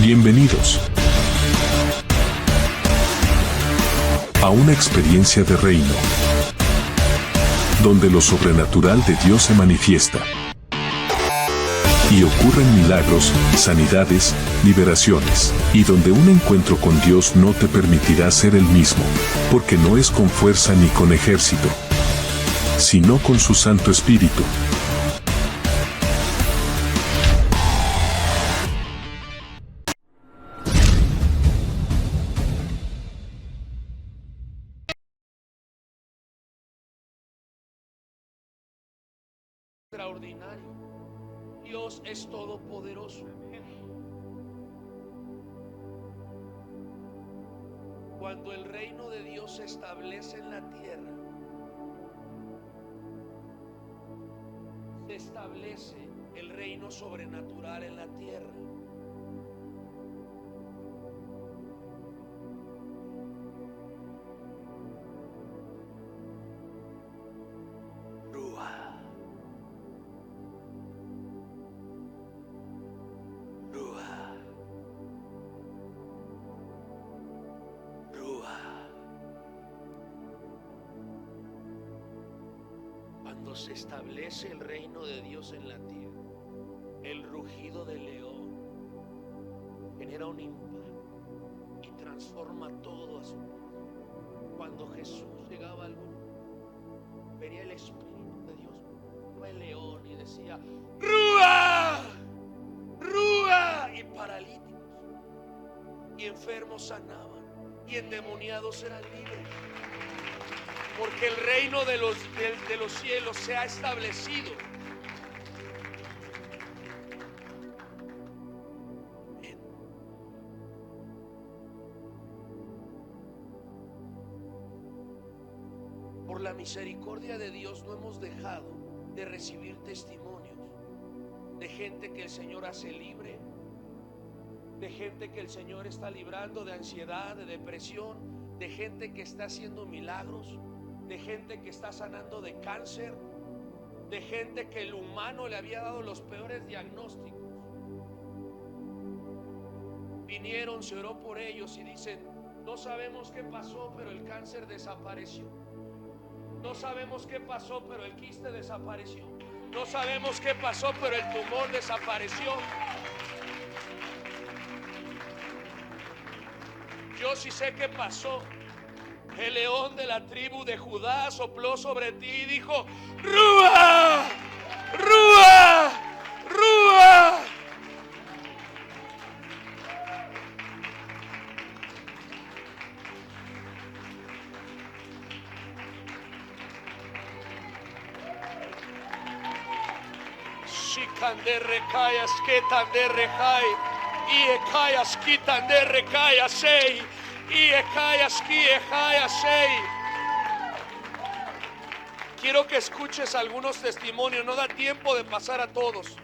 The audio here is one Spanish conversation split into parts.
Bienvenidos a una experiencia de reino, donde lo sobrenatural de Dios se manifiesta y ocurren milagros, sanidades, liberaciones, y donde un encuentro con Dios no te permitirá ser el mismo, porque no es con fuerza ni con ejército, sino con su Santo Espíritu. Extraordinario. Dios es todopoderoso. Cuando el reino de Dios se establece en la tierra, se establece el reino sobrenatural en la tierra. Cuando se establece el reino de Dios en la tierra, el rugido del león genera un impacto y transforma todo a su paso. Cuando Jesús llegaba al mundo, venía el Espíritu de Dios, el león, y decía: ¡Rúa! ¡Rúa! Y paralíticos y enfermos sanaban, y endemoniados eran libres. Porque el reino de los cielos se ha establecido. Amén. Por la misericordia de Dios no hemos dejado de recibir testimonios de gente que el Señor hace libre, de gente que el Señor está librando de ansiedad, de depresión, de gente que está haciendo milagros, de gente que está sanando de cáncer, de gente que el humano le había dado los peores diagnósticos. Vinieron, se oró por ellos y dicen: no sabemos qué pasó, pero el cáncer desapareció. No sabemos qué pasó, pero el quiste desapareció. No sabemos qué pasó, pero el tumor desapareció. Yo sí sé qué pasó. El león de la tribu de Judá sopló sobre ti y dijo: ¡Rúa! ¡Rúa! ¡Rúa! Shikande rekayas ketande rekai y ekayas kitande rekayas sei. Quiero que escuches algunos testimonios. No da tiempo de pasar a todos.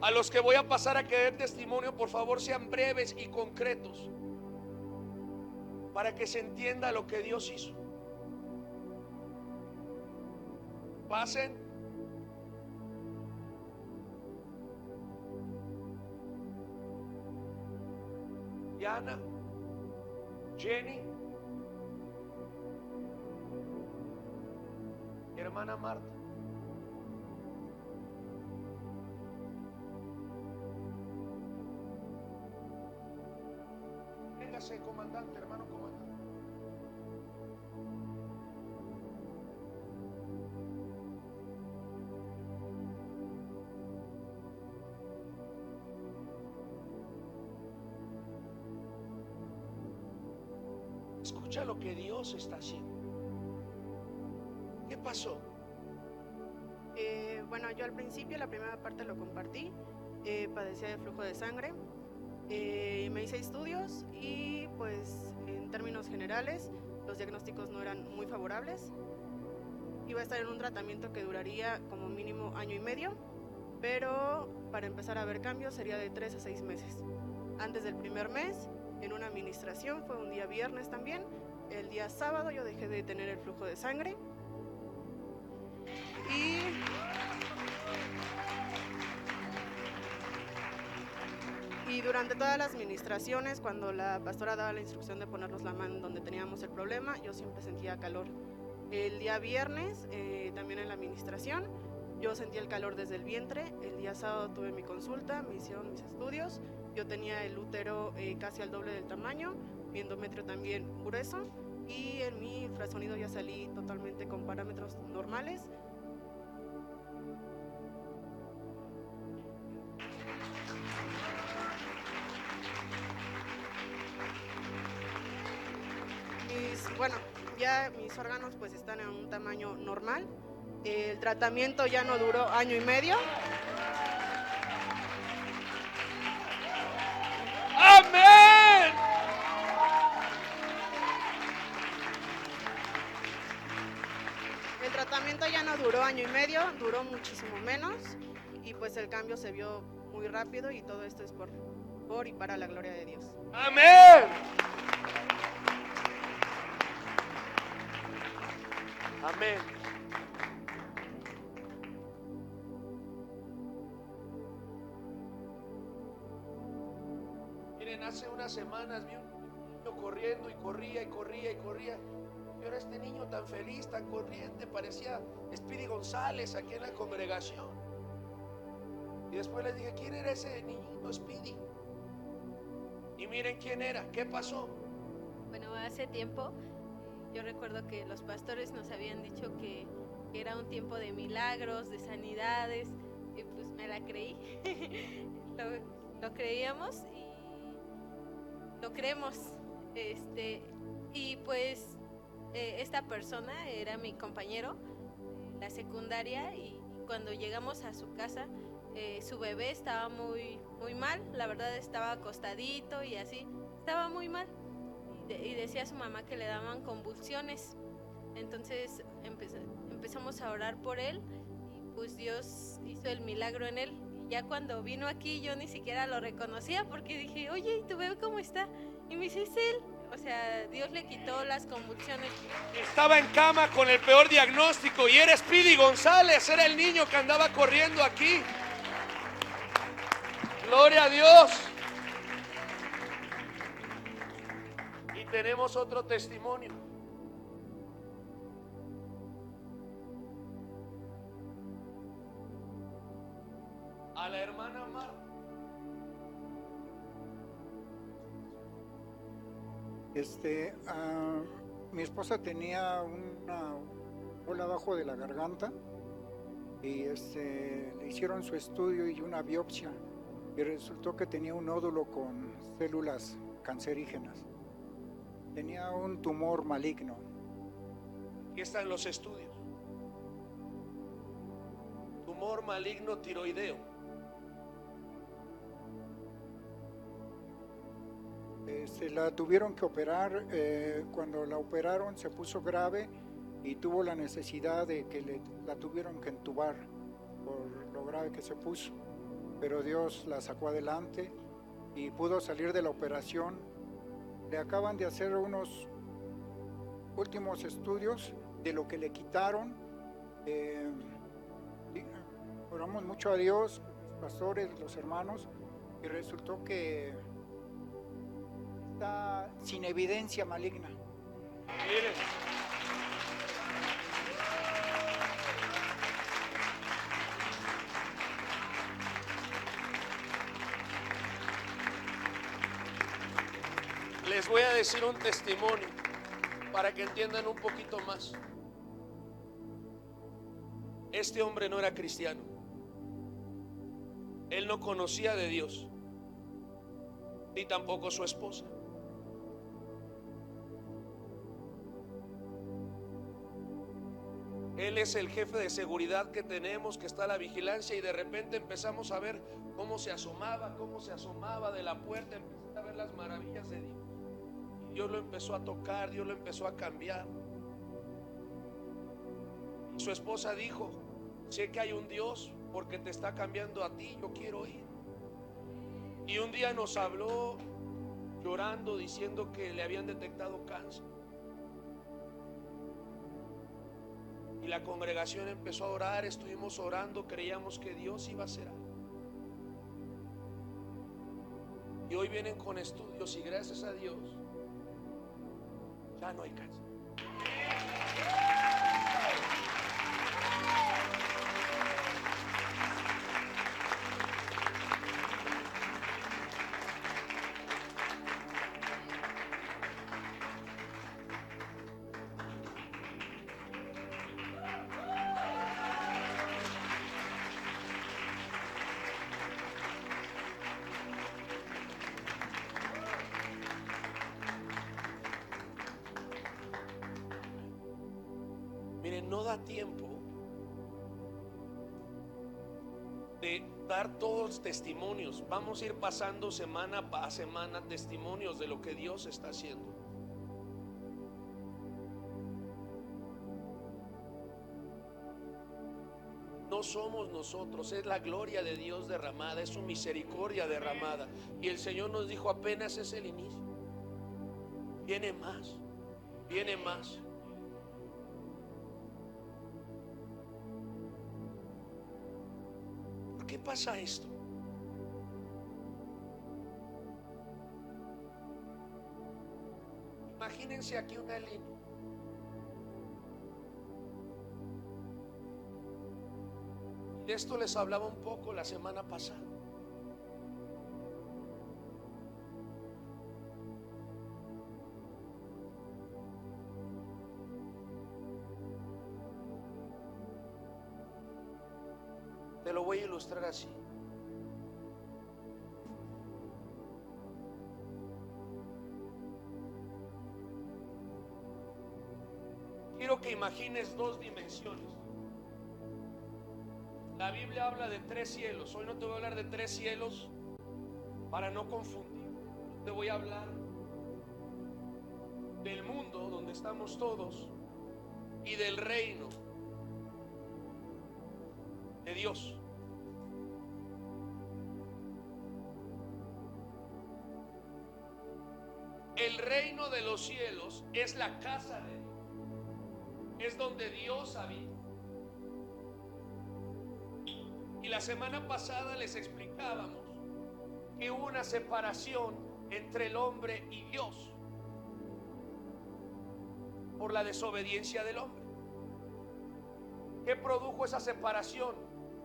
A los que voy a pasar a que den testimonio, por favor, sean breves y concretos, para que se entienda lo que Dios hizo. Pasen. Diana, Jenny, hermana Marta. Véngase, comandante, hermano comandante. Escucha lo que Dios está haciendo. ¿Qué pasó? Bueno, yo al principio la primera parte lo compartí. Padecía de flujo de sangre. Me hice estudios y pues en términos generales los diagnósticos no eran muy favorables. Iba a estar en un tratamiento que duraría como mínimo 1 año y medio, pero para empezar a ver cambios sería de 3 a 6 meses. Antes del primer mes, en una administración, fue un día viernes también, el día sábado yo dejé de tener el flujo de sangre y Y durante todas las ministraciones, cuando la pastora daba la instrucción de ponernos la mano donde teníamos el problema, yo siempre sentía calor. El día viernes, también en la administración, yo sentí el calor desde el vientre. El día sábado tuve mi consulta, me hicieron mis estudios. Yo tenía el útero casi al doble del tamaño, mi endometrio también grueso, y en mi ultrasonido ya salí totalmente con parámetros normales. Bueno, ya mis órganos pues están en un tamaño normal. El tratamiento ya no duró año y medio. ¡Amén! El tratamiento ya no duró año y medio, duró muchísimo menos, y pues el cambio se vio muy rápido, y todo esto es por y para la gloria de Dios. ¡Amén! Amén. Miren, hace unas semanas vi un niño corriendo y corría y corría y corría. Y ahora este niño tan feliz, tan corriente, parecía Speedy González aquí en la congregación. Y después les dije, ¿quién era ese niñito Speedy? Y miren quién era, ¿qué pasó? Bueno, hace tiempo yo recuerdo que los pastores nos habían dicho que era un tiempo de milagros, de sanidades, y pues me la creí. lo creíamos y lo creemos. Y pues esta persona era mi compañero de la secundaria, y cuando llegamos a su casa, su bebé estaba muy mal, la verdad estaba acostadito y así, estaba muy mal. Y decía a su mamá que le daban convulsiones. Entonces empezamos a orar por él, y pues Dios hizo el milagro en él. Y ya cuando vino aquí yo ni siquiera lo reconocía, porque dije, oye, ¿y tu bebé cómo está? Y me dice, es él. O sea, Dios le quitó las convulsiones. Estaba en cama con el peor diagnóstico y era Speedy González, era el niño que andaba corriendo aquí. Gloria a Dios. Y tenemos otro testimonio. A la hermana Marta. Mi esposa tenía una bola abajo de la garganta, y le hicieron su estudio y una biopsia, y resultó que tenía un nódulo con células cancerígenas. Tenía un tumor maligno. Aquí están los estudios. Tumor maligno tiroideo. La tuvieron que operar. Cuando la operaron se puso grave y tuvo la necesidad de que la tuvieron que entubar por lo grave que se puso, pero Dios la sacó adelante y pudo salir de la operación. Le acaban de hacer unos últimos estudios de lo que le quitaron. Oramos mucho a Dios, los pastores, los hermanos, y resultó que está sin evidencia maligna. Miren. Les voy a decir un testimonio para que entiendan un poquito más. Este hombre no era cristiano. Él no conocía de Dios, ni tampoco su esposa. Él es el jefe de seguridad que tenemos, que está a la vigilancia, y de repente empezamos a ver cómo se asomaba de la puerta. Empecé a ver las maravillas de Dios. Y Dios lo empezó a tocar, Dios lo empezó a cambiar. Y su esposa dijo, sé que hay un Dios porque te está cambiando a ti, yo quiero ir. Y un día nos habló llorando, diciendo que le habían detectado cáncer. Y la congregación empezó a orar, estuvimos orando, creíamos que Dios iba a hacer algo. y hoy vienen con estudios y gracias a Dios ya no hay cáncer. Miren, no da tiempo de dar todos los testimonios. Vamos a ir pasando semana a semana testimonios de lo que Dios está haciendo. No somos nosotros, es la gloria de Dios derramada, es su misericordia derramada. Y el Señor nos dijo, apenas es el inicio. Viene más, viene más. ¿Por qué pasa esto? Imagínense aquí una línea. De esto les hablaba un poco la semana pasada. Te lo voy a ilustrar así. Quiero que imagines dos dimensiones. La Biblia habla de tres cielos. Hoy no te voy a hablar de tres cielos para no confundir. Te voy a hablar del mundo donde estamos todos y del reino de Dios. El reino de los cielos es la casa de Dios. Es donde Dios habita. Y la semana pasada les explicábamos que hubo una separación entre el hombre y Dios por la desobediencia del hombre. ¿Qué produjo esa separación?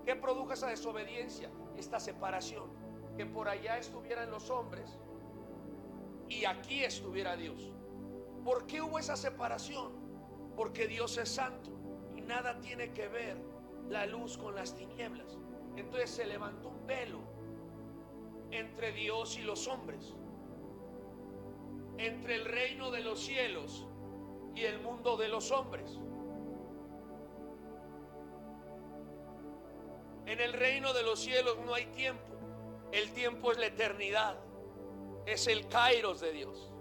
¿Qué produjo esa desobediencia? Esta separación, que por allá estuvieran los hombres y aquí estuviera Dios. ¿Por qué hubo esa separación? Porque Dios es santo y nada tiene que ver la luz con las tinieblas. Entonces se levantó un velo entre Dios y los hombres, entre el reino de los cielos y el mundo de los hombres. En el reino de los cielos no hay tiempo. El tiempo es la eternidad. Es el kairos de Dios.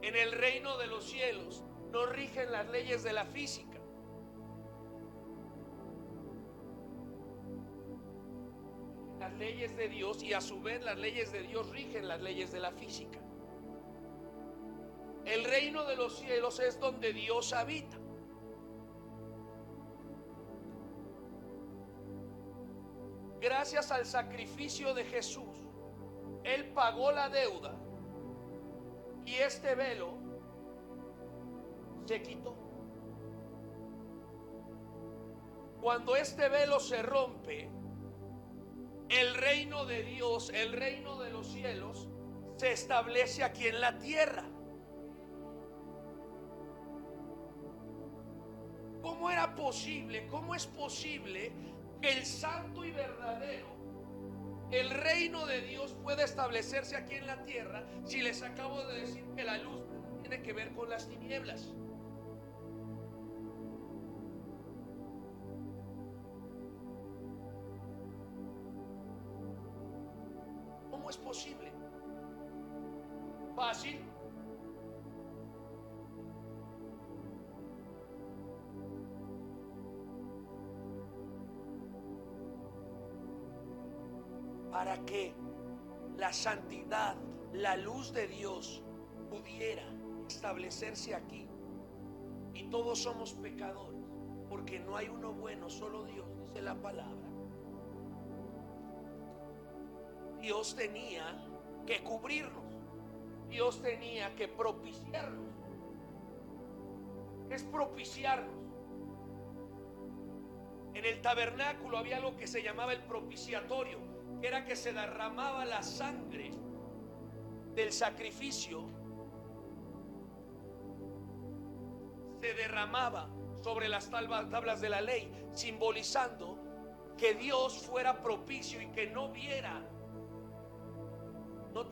En el reino de los cielos no rigen las leyes de la física. Las leyes de Dios, y a su vez las leyes de Dios rigen las leyes de la física. El reino de los cielos es donde Dios habita. Gracias al sacrificio de Jesús, Él pagó la deuda y este velo se quitó. Cuando este velo se rompe, el reino de Dios, el reino de los cielos, se establece aquí en la tierra. ¿Cómo era posible? ¿Cómo es posible que el santo y verdadero, el reino de Dios, pueda establecerse aquí en la tierra si les acabo de decir que la luz tiene que ver con las tinieblas? ¿Cómo es posible? Fácil. Para que la santidad, la luz de Dios pudiera establecerse aquí. Y todos somos pecadores, porque no hay uno bueno, solo Dios. dice la palabra, Dios tenía que cubrirnos. Dios tenía que propiciarnos. ¿Qué es propiciarnos? En el tabernáculo había algo que se llamaba el propiciatorio, que era que se derramaba la sangre del sacrificio, se derramaba sobre las tablas de la ley, simbolizando que Dios fuera propicio y que no te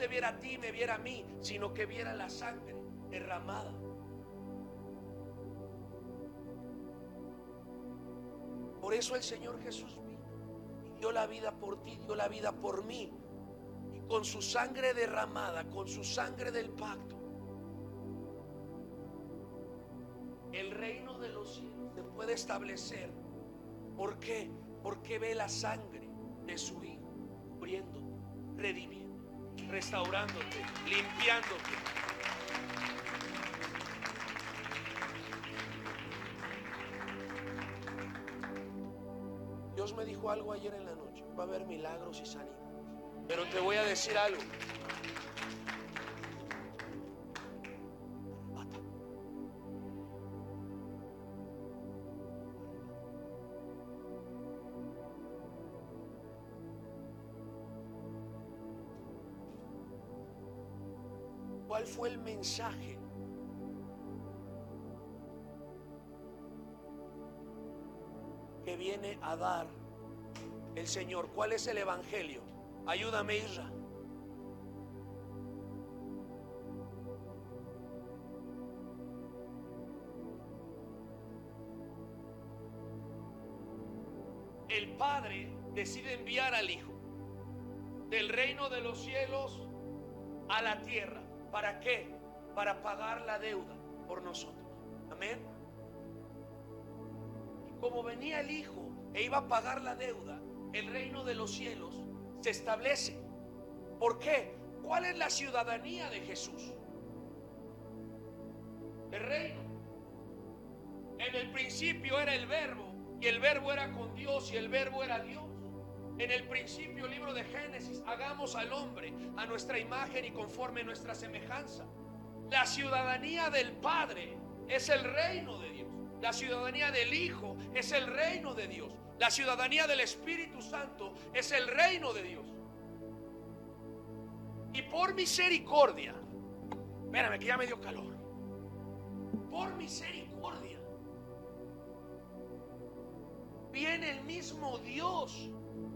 viera a ti, me viera a mí, sino que viera la sangre derramada. Por eso el Señor Jesús vino y dio la vida por ti, dio la vida por mí. Y con su sangre derramada, con su sangre del pacto, el reino de los cielos se puede establecer. ¿Por qué? Porque ve la sangre de su Hijo cubriéndote, redimiendo, restaurándote, limpiándote. Dios me dijo algo ayer en la noche: va a haber milagros y sanidades. Pero te voy a decir algo. ¿Cuál fue el mensaje que viene a dar el Señor? ¿Cuál es el evangelio? Ayúdame, Isra. El Padre decide enviar al Hijo del reino de los cielos a la tierra. ¿Para qué? Para pagar la deuda por nosotros. Amén. Y como venía el Hijo e iba a pagar la deuda, el reino de los cielos se establece. ¿Por qué? ¿Cuál es la ciudadanía de Jesús? El reino. En el principio era el Verbo, y el Verbo era con Dios, y el Verbo era Dios. En el principio, libro de Génesis, hagamos al hombre a nuestra imagen y conforme nuestra semejanza. La ciudadanía del Padre es el reino de Dios. La ciudadanía del Hijo es el reino de Dios. La ciudadanía del Espíritu Santo es el reino de Dios. Y por misericordia, espérame que ya me dio calor. Por misericordia viene el mismo Dios.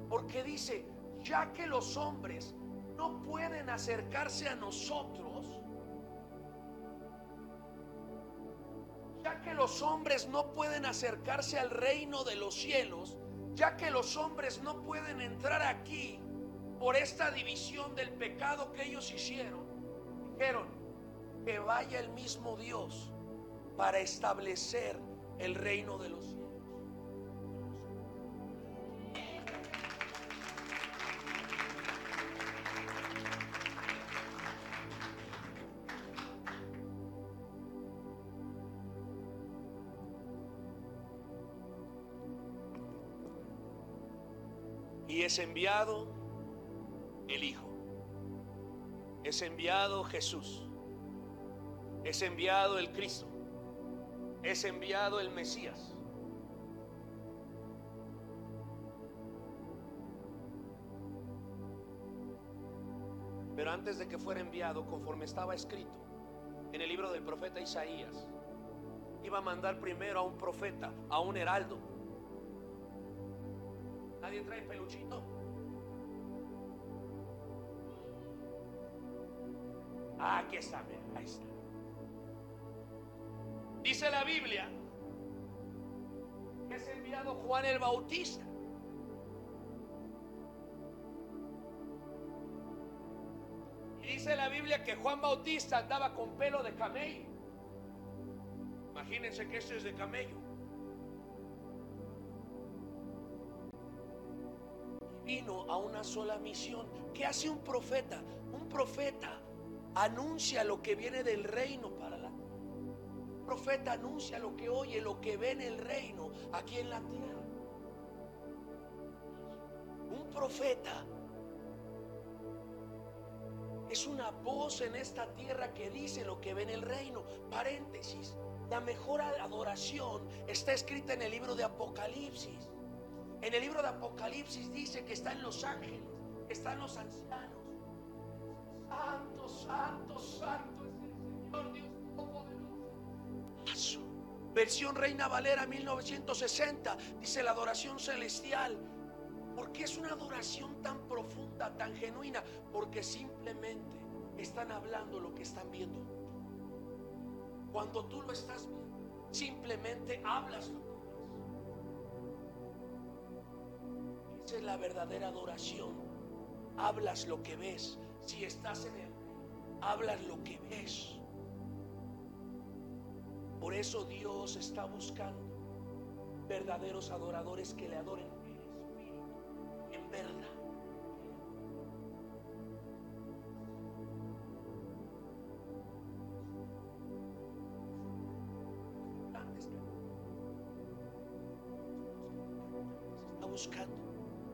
Porque dice, ya que los hombres no pueden acercarse a nosotros, ya que los hombres no pueden acercarse al reino de los cielos, ya que los hombres no pueden entrar aquí por esta división del pecado que ellos hicieron, dijeron que vaya el mismo Dios para establecer el reino de los cielos. Y es enviado el Hijo, es enviado Jesús, es enviado el Cristo, es enviado el Mesías. Pero antes de que fuera enviado, conforme estaba escrito en el libro del profeta Isaías, iba a mandar primero a un profeta, a un heraldo. ¿Nadie trae peluchito? Aquí está, ahí está. Dice la Biblia que es enviado Juan el Bautista. Y dice la Biblia que Juan Bautista andaba con pelo de camello. Imagínense que esto es de camello. Vino a una sola misión. ¿Qué hace un profeta? Un profeta anuncia lo que viene del reino para la tierra. Un profeta anuncia lo que oye, lo que ve en el reino aquí en la tierra. profeta es una voz en esta tierra que dice lo que ve en el reino. Paréntesis, la mejor adoración está escrita en el libro de Apocalipsis. En el libro de Apocalipsis dice que están los ángeles, que están los ancianos. Santo, santo, santo es el Señor Dios Todopoderoso. Versión Reina Valera 1960 dice la adoración celestial. ¿Por qué es una adoración tan profunda, tan genuina? Porque simplemente están hablando lo que están viendo. Cuando tú lo estás viendo, simplemente hablas lo que ves. Esa es la verdadera adoración. Hablas lo que ves. Si estás en el hablas lo que ves. Por eso Dios está buscando verdaderos adoradores que le adoren en espíritu, en verdad. Está buscando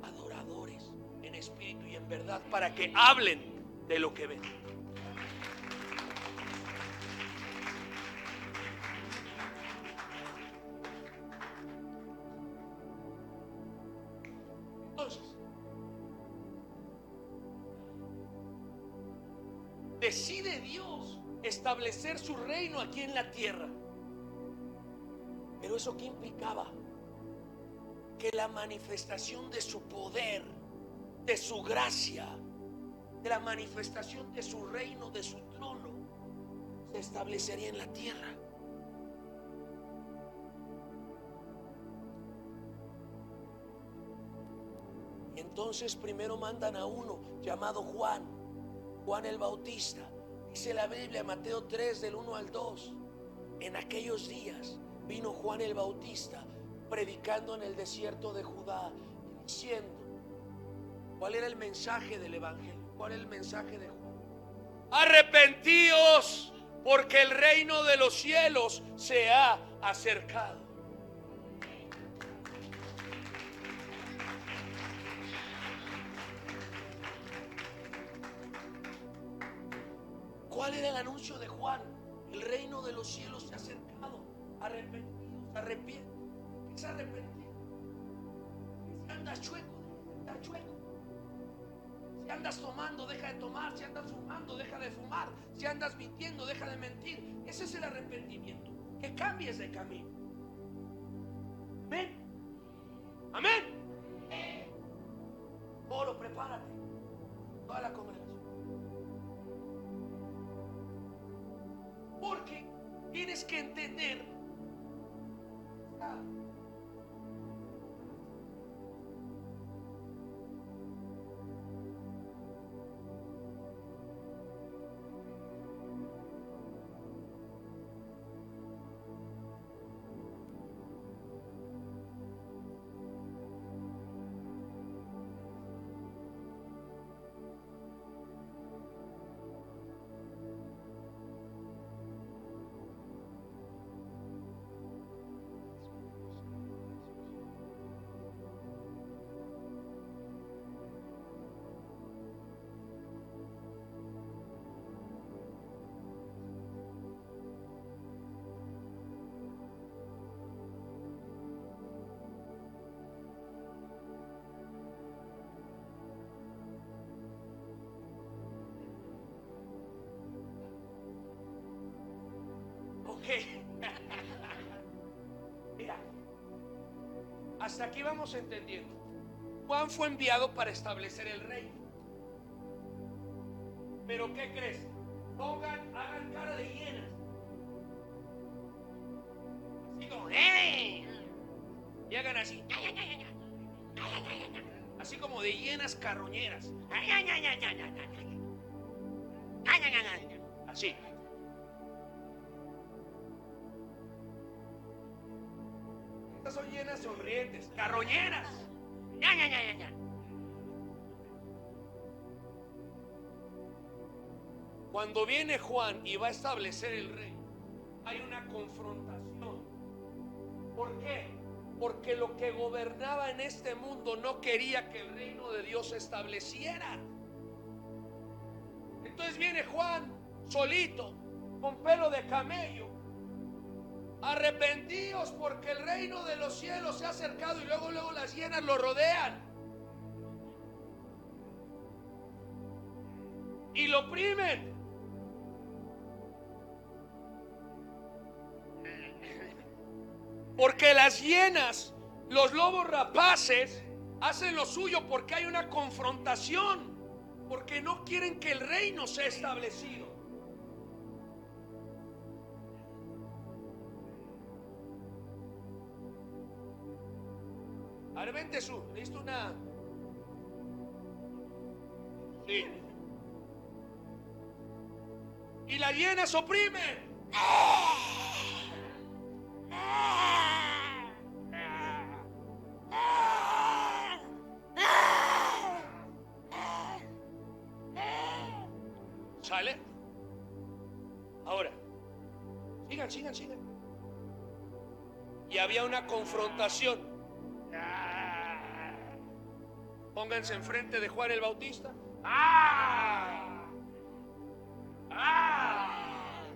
adoradores en espíritu y en verdad para que hablen de lo que ven. Entonces, decide Dios establecer su reino aquí en la tierra. Pero eso ¿qué implicaba? Que la manifestación de su poder, de su gracia, de la manifestación de su reino, de su trono, se establecería en la tierra. Y entonces primero mandan a uno llamado Juan el Bautista. Dice la Biblia, Mateo 3 del 1 al 2. En aquellos días vino Juan el Bautista predicando en el desierto de Judá, diciendo, ¿cuál era el mensaje del evangelio? ¿Cuál es el mensaje de Juan? Arrepentíos, porque el reino de los cielos se ha acercado. ¿Cuál era el anuncio de Juan? El reino de los cielos se ha acercado. Arrepentidos, arrepienten. ¿Qué es arrepentir? Si andas chueco, deja de andar chueco. Si andas tomando, deja de tomar. Si andas fumando, deja de fumar. Si andas mintiendo, deja de mentir. Ese es el arrepentimiento. Que cambies de camino. Amén. Amén. Oro, prepárate. Toda la congregación. Porque tienes que entender. Mira, hasta aquí vamos entendiendo. Juan fue enviado para establecer el reino. Pero ¿qué crees? Hagan cara de hienas. Así como y hagan así. Así como de hienas carroñeras. Así. Estas son llenas sonrientes, carroñeras. Cuando viene Juan y va a establecer el reino, hay una confrontación. ¿Por qué? porque lo que gobernaba en este mundo no quería que el reino de Dios se estableciera. Entonces viene Juan solito, con pelo de camello: arrepentíos porque el reino de los cielos se ha acercado. Y luego las hienas lo rodean y lo oprimen. Porque las hienas, los lobos rapaces, hacen lo suyo porque hay una confrontación, porque no quieren que el reino sea establecido. A ver, vente, necesito una. Sí. Y las hienas oprimen. ¿Sale? Ahora, sigan. Y había una confrontación. Pónganse enfrente de Juan el Bautista.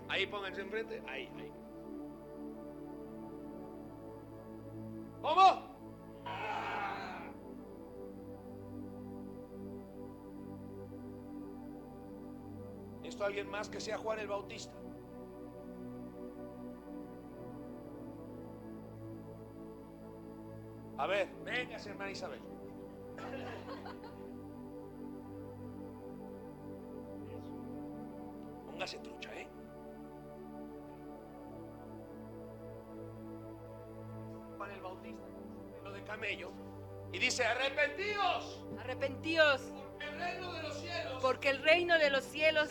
Ahí pónganse enfrente. Ahí. ¿Cómo? ¿Esto alguien más que sea Juan el Bautista? A ver, véngase, hermana Isabel. Póngase trucha, Juan el Bautista, lo de camello, y dice: arrepentíos, porque el reino de los cielos, porque el reino de los cielos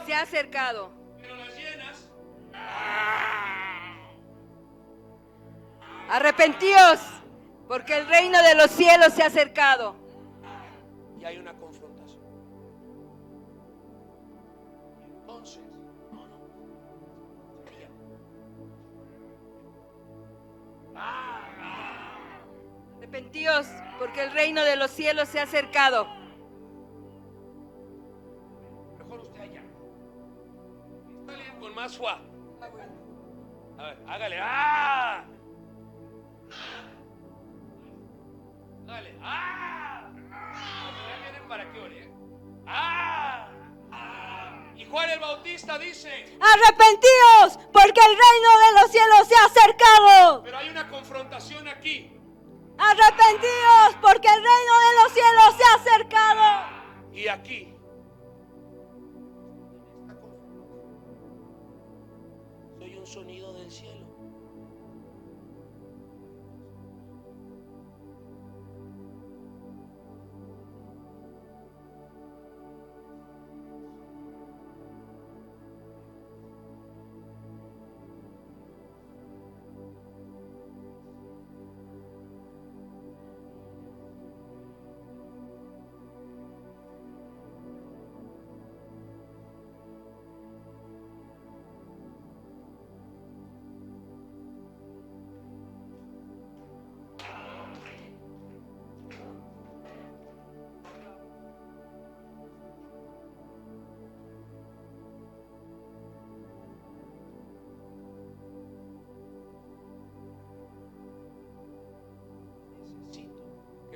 se ha acercado. Pero las llenas, Arrepentíos, porque el reino de los cielos se ha acercado. y hay una confrontación. Entonces, Arrepentíos, porque el reino de los cielos se ha acercado. mejor usted allá. Está alguien con más fuá. A ver, hágale. Hágale. Ya vienen para que ore. Y Juan el Bautista dice: Arrepentíos, porque el reino de los cielos se ha acercado. pero hay una confrontación aquí. Arrepentíos, porque el reino de los cielos se ha acercado. Y aquí. Soy un sonido del cielo.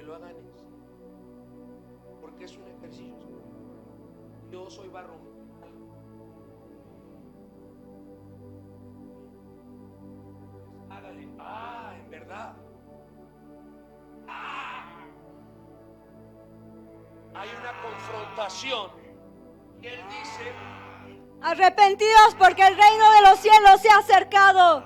Lo hagan en sí, porque es un ejercicio. Yo soy barro. Hágale. En verdad. Hay una confrontación y él dice: Arrepentíos, porque el reino de los cielos se ha acercado.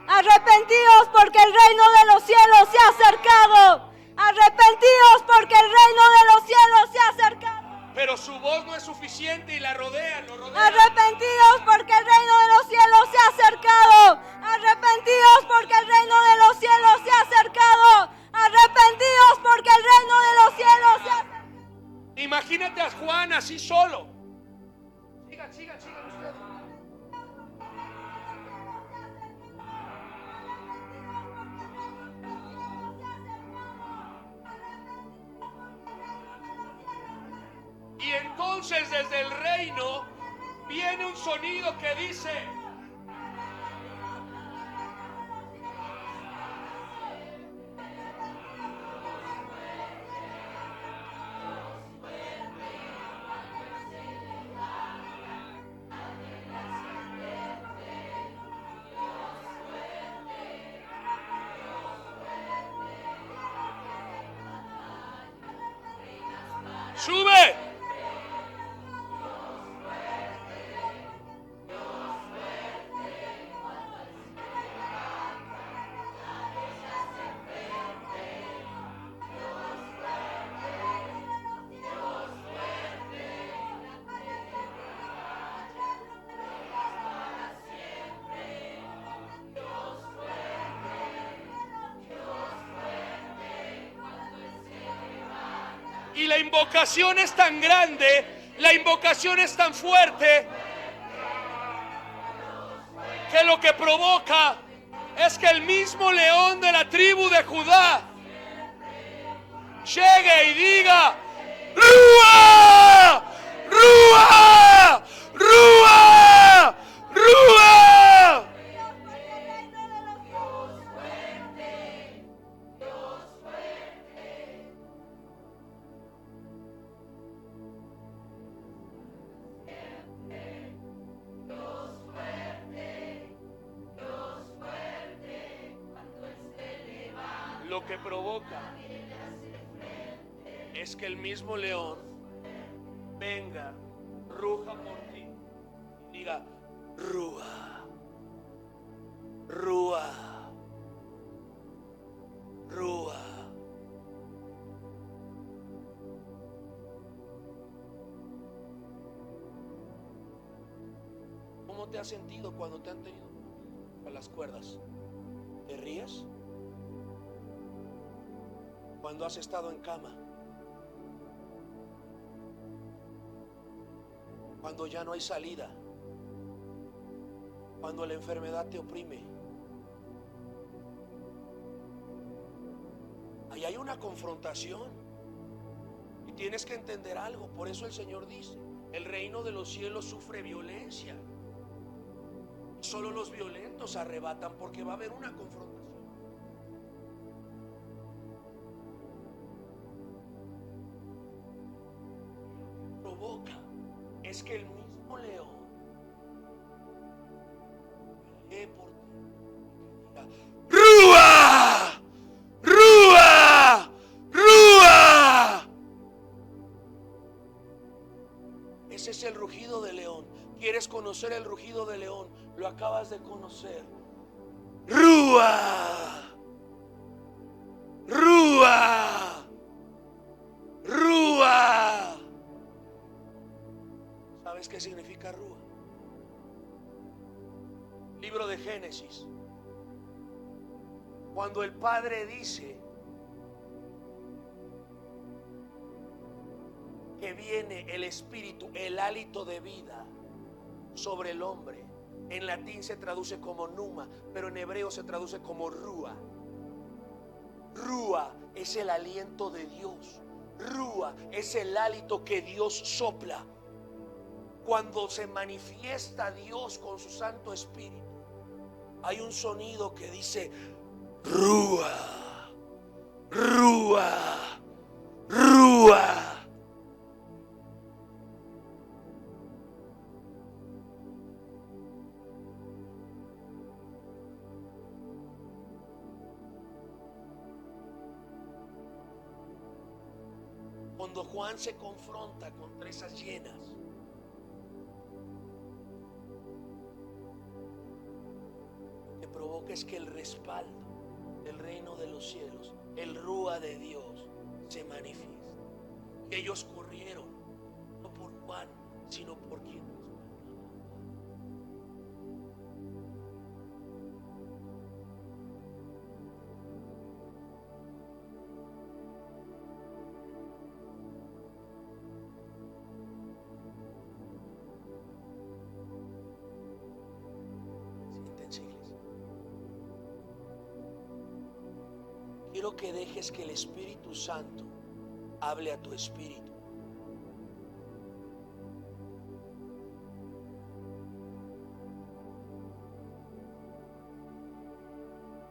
Arrepentíos, porque el reino de los cielos se ha acercado. Arrepentíos, porque el reino de los cielos se ha acercado. pero su voz no es suficiente y lo rodean. Arrepentíos, porque el reino de los cielos se ha acercado. Arrepentíos, porque el reino de los cielos se ha acercado. Arrepentíos, porque el reino de los cielos se ha acercado. Imagínate a Juan así solo. Sigan ustedes. entonces desde el reino viene un sonido que dice: sube. Y la invocación es tan grande, la invocación es tan fuerte, que lo que provoca es que el mismo león de la tribu de Judá llegue y diga: ¡Rúa! ¡Rúa! ¡Rúa! ¡Rúa! Lo que provoca es que el mismo león venga, ruja por ti y diga: Rúa, Rúa, Rúa. ¿Cómo te has sentido cuando te han tenido a las cuerdas? ¿Te ríes? Cuando has estado en cama, cuando ya no hay salida, cuando la enfermedad te oprime, ahí hay una confrontación y tienes que entender algo. Por eso el Señor dice: el reino de los cielos sufre violencia, solo los violentos arrebatan, porque va a haber una confrontación. Es que el mismo león pelee por ti, ¡Rúa! ¡Rúa! ¡Rúa! Ese es el rugido del león. ¿Quieres conocer el rugido del león? Lo acabas de conocer. ¡Rúa! ¡Rúa! ¡Rúa! ¿Sabes qué significa rúa? Libro de Génesis. Cuando el Padre dice que viene el Espíritu, el hálito de vida sobre el hombre, en latín se traduce como pneuma, pero en hebreo se traduce como rúa. Rúa es el aliento de Dios. Rúa es el hálito que Dios sopla. Cuando se manifiesta Dios con su Santo Espíritu, hay un sonido que dice: Rúa, Rúa, Rúa. Cuando Juan se confronta con presas llenas, provoca es que el respaldo del reino de los cielos, el rúa de Dios, se manifiesta. Y ellos corrieron, no por Juan, sino por quien. Quiero que dejes que el Espíritu Santo hable a tu espíritu.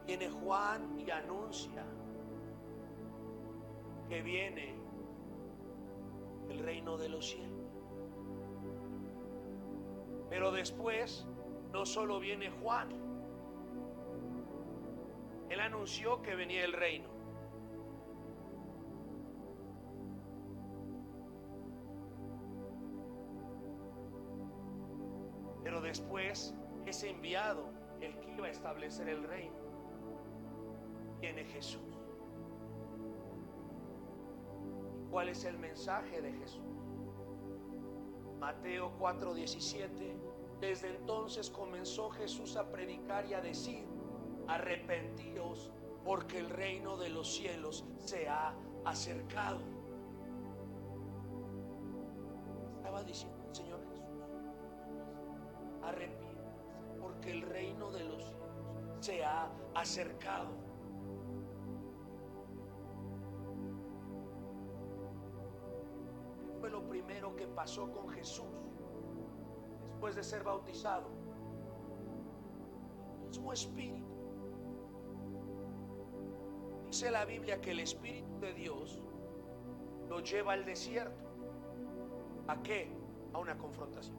Viene Juan y anuncia que viene el reino de los cielos. Pero después no solo viene Juan, él anunció que venía el reino. Pero después es enviado el que iba a establecer el reino. Viene Jesús. ¿Cuál es el mensaje de Jesús? Mateo 4:17. Desde entonces comenzó Jesús a predicar y a decir: arrepentíos, porque el reino de los cielos se ha acercado. Estaba diciendo el Señor Jesús: arrepiéntanse, porque el reino de los cielos se ha acercado. ¿Qué fue lo primero que pasó con Jesús después de ser bautizado? El mismo Espíritu. Dice la Biblia que el Espíritu de Dios lo lleva al desierto. ¿A qué? A una confrontación.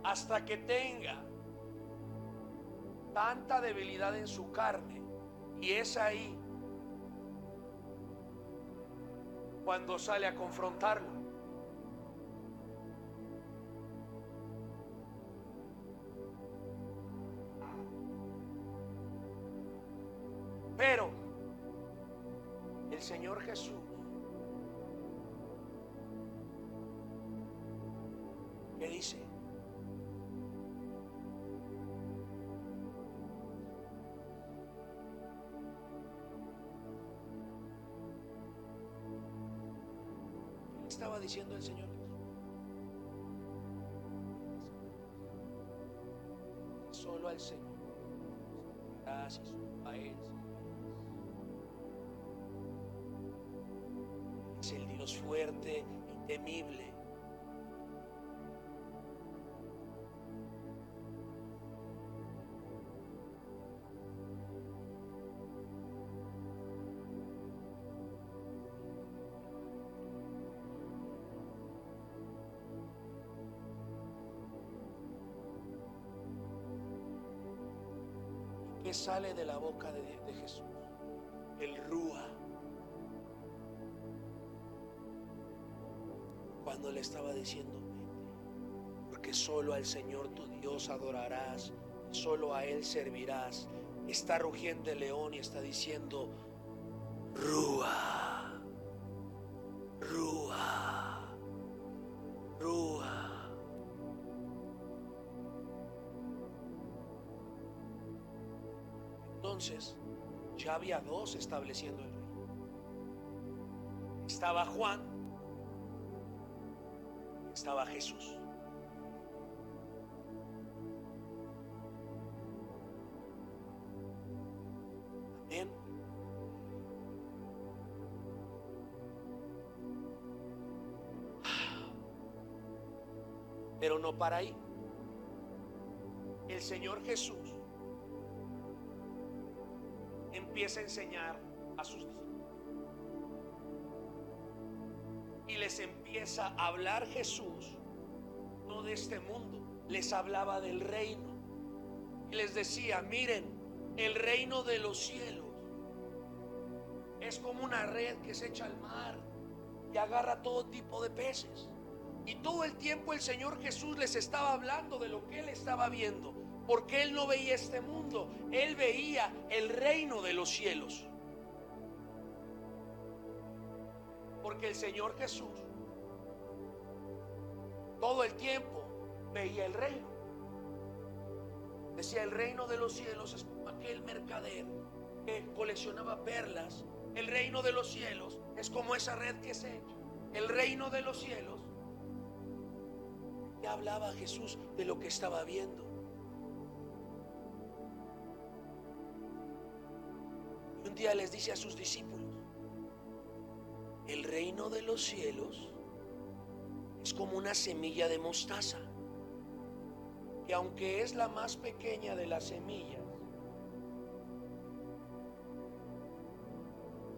Hasta que tenga tanta debilidad en su carne, y es ahí cuando sale a confrontarlo. Pero el Señor Jesús ¿qué dice? Estaba diciendo el Señor Jesús: solo al Señor, gracias a Él, es el Dios fuerte y temible. ¿Qué sale de la boca de Jesús? El Rúa. Cuando le estaba diciendo: vete, porque solo al Señor tu Dios adorarás, solo a Él servirás. Está rugiendo el león y está diciendo: Rúa, Rúa, Rúa. Entonces ya había dos estableciendo el reino. Estaba Juan, estaba Jesús. Amén. Pero no para ahí. El Señor Jesús empieza a enseñar a sus discípulos. les empieza a hablar Jesús, no de este mundo, les hablaba del reino. Y les decía, miren, el reino de los cielos es como una red que se echa al mar y agarra todo tipo de peces. Y todo el tiempo el Señor Jesús les estaba hablando de lo que Él estaba viendo, porque Él no veía este mundo, Él veía el reino de los cielos. Porque el Señor Jesús todo el tiempo veía el reino. Decía, el reino de los cielos es como aquel mercader que coleccionaba perlas. El reino de los cielos es como esa red que se echa. El reino de los cielos. Ya hablaba Jesús de lo que estaba viendo. Y un día les dice a sus discípulos, el reino de los cielos es como una semilla de mostaza, que aunque es la más pequeña de las semillas,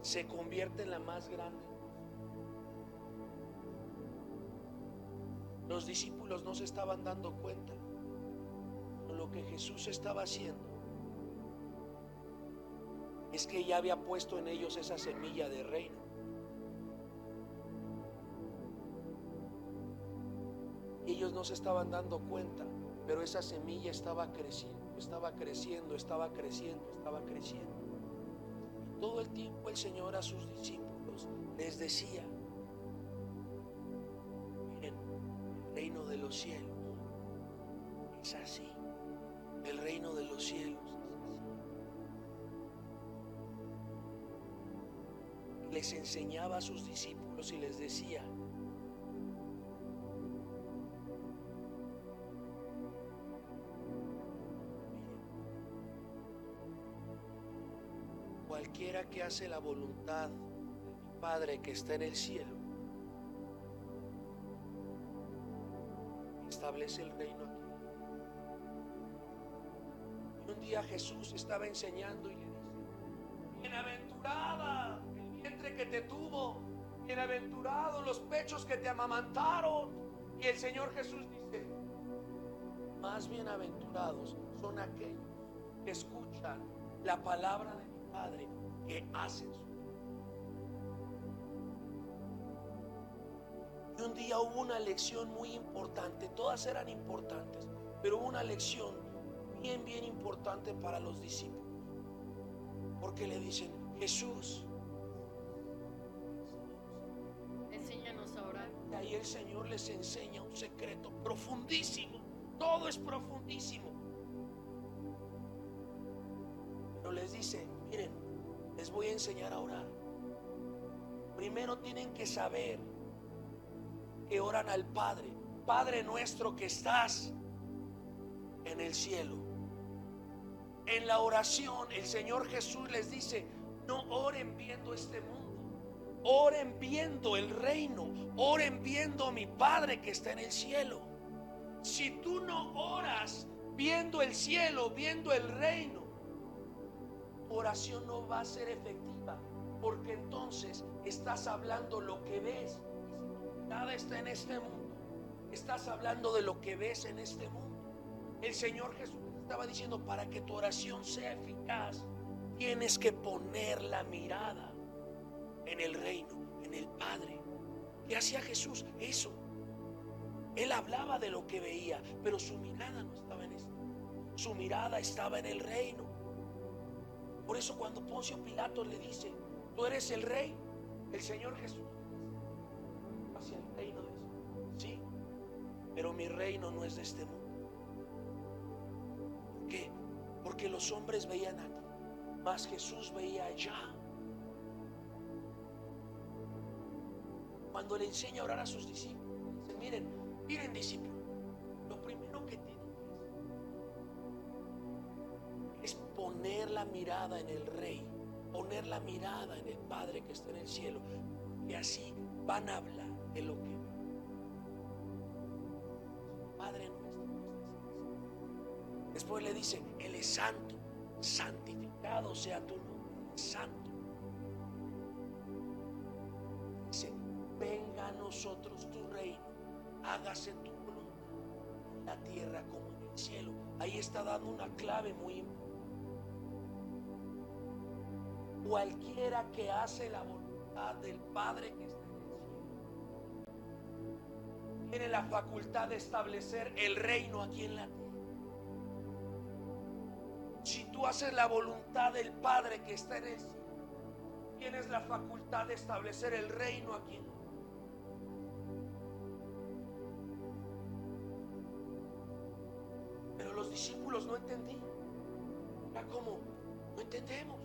se convierte en la más grande. Los discípulos no se estaban dando cuenta de lo que Jesús estaba haciendo. Es que ya había puesto en ellos esa semilla de reino. Ellos no se estaban dando cuenta, pero esa semilla estaba creciendo, estaba creciendo, estaba creciendo, estaba creciendo. Y todo el tiempo el Señor a sus discípulos les decía, miren, el reino de los cielos es así. El reino de los cielos es así. Les enseñaba a sus discípulos y les decía, cualquiera que hace la voluntad de mi Padre que está en el cielo, establece el reino aquí. Y un día Jesús estaba enseñando y le dice, bienaventurada el vientre que te tuvo, bienaventurados los pechos que te amamantaron. Y el Señor Jesús dice, más bienaventurados son aquellos que escuchan la palabra de mi Padre, que hacen su. Y un día hubo una lección muy importante, todas eran importantes, pero hubo una lección bien importante para los discípulos, porque le dicen, Jesús, enséñanos a orar. y ahí el Señor les enseña un secreto profundísimo, todo es profundísimo, pero les dice, miren, les voy a enseñar a orar. Primero tienen que saber que oran al Padre, Padre nuestro que estás en el cielo. En la oración el Señor Jesús les dice, no oren viendo este mundo, oren viendo el reino, oren viendo a mi Padre que está en el cielo. Si tú no oras viendo el cielo, viendo el reino, tu oración no va a ser efectiva, porque entonces estás hablando lo que ves. Nada está en este mundo, estás hablando de lo que ves en este mundo. El Señor Jesús estaba diciendo, para que tu oración sea eficaz, tienes que poner la mirada en el reino, en el Padre. ¿Qué hacía Jesús? Eso. Él hablaba de lo que veía, pero su mirada no estaba en esto. Su mirada estaba en el reino. Por eso cuando Poncio Pilato le dice, tú eres el rey, el Señor Jesús hacia el reino de Dios. Sí, pero mi reino no es de este mundo. ¿Por qué? Porque los hombres veían aquí, mas Jesús veía allá. Cuando le enseña a orar a sus discípulos, dice, miren discípulos, lo primero que tienen es poner la mirada en el Rey, poner la mirada en el Padre que está en el cielo, y así van a hablar de lo que Padre nuestro. Después le dice, Él es santo, santificado sea tu nombre, santo. Dice, venga a nosotros tu reino, hágase tu voluntad en la tierra como en el cielo. Ahí está dando una clave muy importante. Cualquiera que hace la voluntad del Padre que está en el cielo tiene la facultad de establecer el reino aquí en la tierra. Si tú haces la voluntad del Padre que está en el cielo, tienes la facultad de establecer el reino aquí en la tierra. Pero los discípulos no entendían. Era como, no entendemos.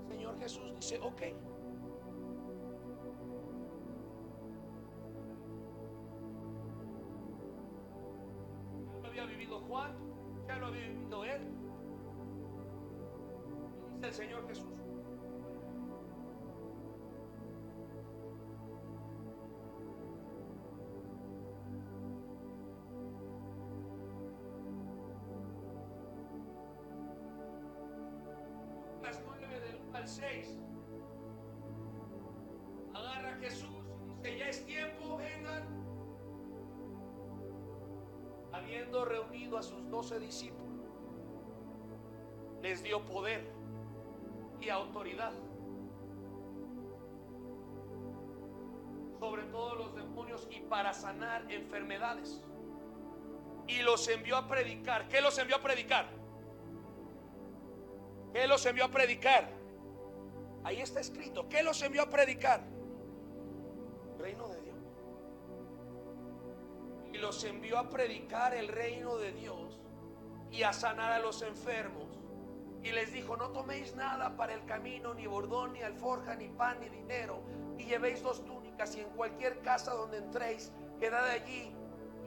Señor Jesús dice, ok. Ya lo había vivido Juan, ya lo había vivido él. Y dice el Señor Jesús, Lucas 9 del 1 al 6. Agarra a Jesús y dice, ya es tiempo, vengan. Habiendo reunido a sus 12 discípulos, les dio poder y autoridad sobre todos los demonios y para sanar enfermedades. Y los envió a predicar. ¿Qué los envió a predicar? ¿Qué los envió a predicar? Ahí está escrito. ¿Qué los envió a predicar? Reino de Dios. Y los envió a predicar el reino de Dios y a sanar a los enfermos. Y les dijo, no toméis nada para el camino, ni bordón, ni alforja, ni pan, ni dinero, y llevéis 2 túnicas, y en cualquier casa donde entréis, quedad allí,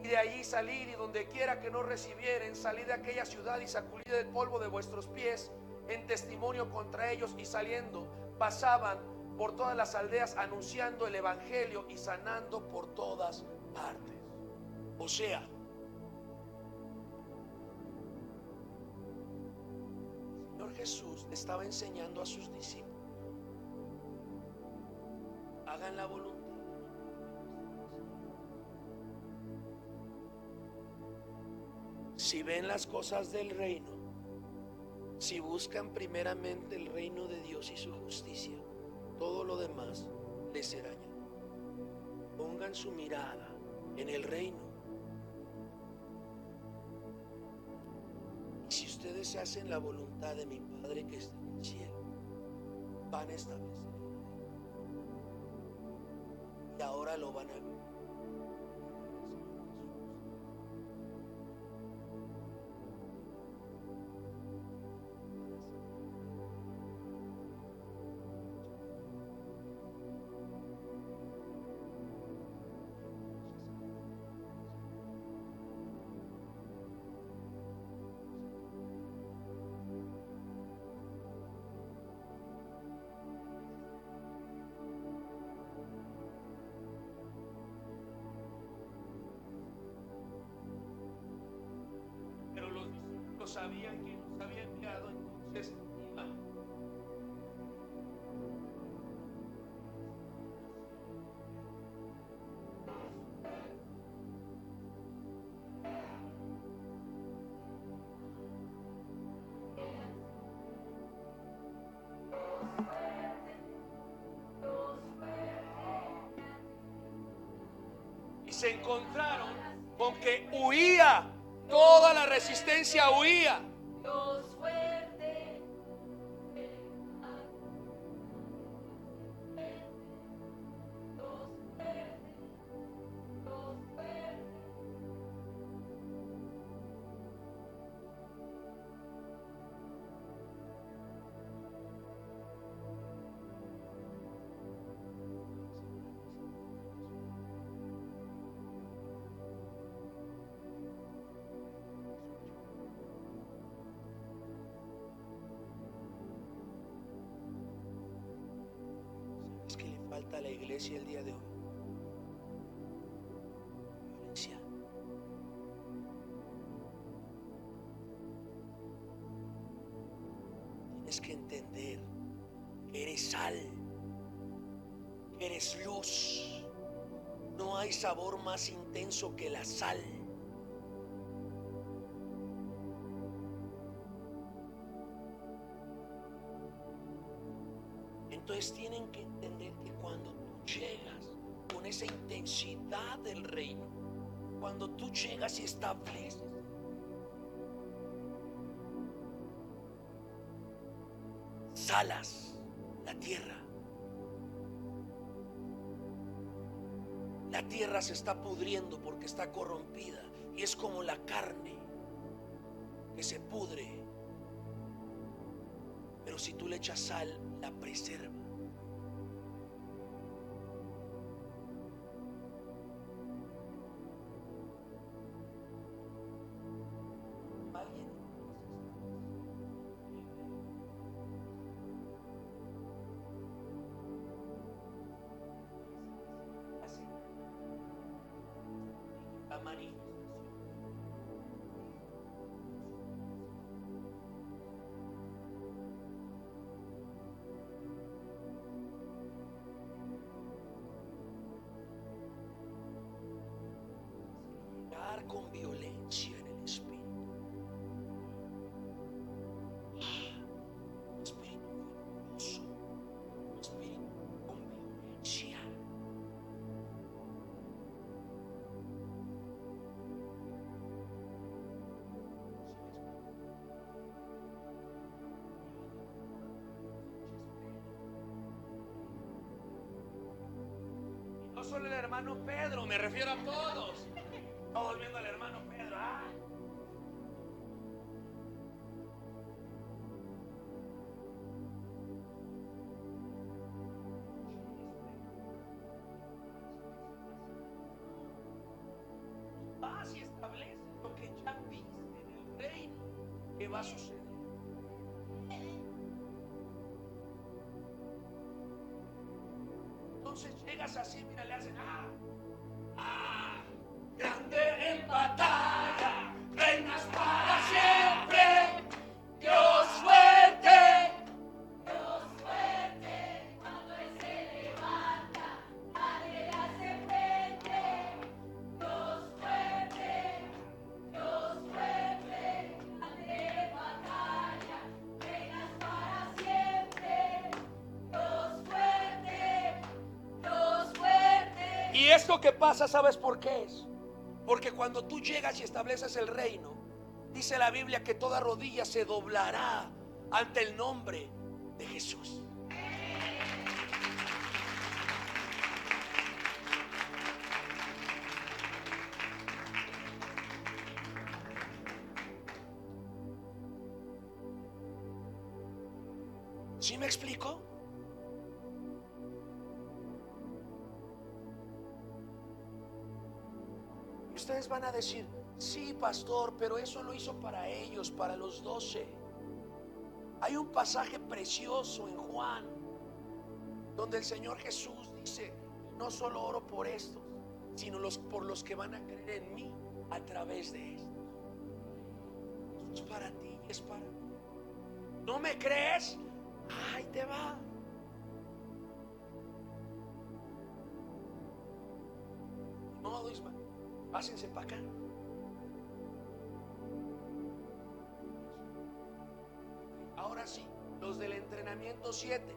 y de allí salid, y donde quiera que no recibieren, salid de aquella ciudad y sacudid el polvo de vuestros pies en testimonio contra ellos. Y saliendo pasaban por todas las aldeas anunciando el evangelio y sanando por todas partes. O sea, el Señor Jesús le estaba enseñando a sus discípulos, hagan la voluntad. Si ven las cosas del reino, si buscan primeramente el reino de Dios y su justicia, todo lo demás les será añadido. Pongan su mirada en el reino. Y si ustedes hacen la voluntad de mi Padre que está en el cielo, van a establecer el reino. Y ahora lo van a ver. Sabían que los había enviado, entonces iban. Y se encontraron con que huía. Toda la resistencia huía. falta a la iglesia el día de hoy? Violencia. Tienes que entender que eres sal, que eres luz. No hay sabor más intenso que la sal. Entonces tienen que entender que cuando tú llegas con esa intensidad del reino, cuando tú llegas y estableces, salas la tierra. La tierra se está pudriendo porque está corrompida y es como la carne que se pudre. Pero si tú le echas sal, la preserva. ¿Alguien? Así. La manifestación. Con violencia en el espíritu. Un espíritu furioso, un espíritu con violencia. No solo el hermano Pedro, me refiero a todos. Todos viendo al hermano Pedro. Vas y establece lo que ya viste en el reino que va a suceder. Entonces llegas así, mira, le hacen grande en batalla, reinas para siempre, Dios fuerte, cuando Él se levanta, nadie le hace frente, Dios fuerte, grande en batalla, reinas para siempre, Dios fuerte. Y esto que pasa, ¿sabes por qué es? Porque cuando tú llegas y estableces el reino, dice la Biblia que toda rodilla se doblará ante el nombre de Jesús. ¿Sí me explico? Ustedes van a decir, sí, pastor, pero eso lo hizo para ellos, para los 12. Hay un pasaje precioso en Juan, donde el Señor Jesús dice, no solo oro por estos, sino por los que van a creer en mí a través de esto. Esto es para ti y es para mí. ¿No me crees? Ahí te va. No, Ismael. Pásense para acá. Ahora sí, los del entrenamiento 7.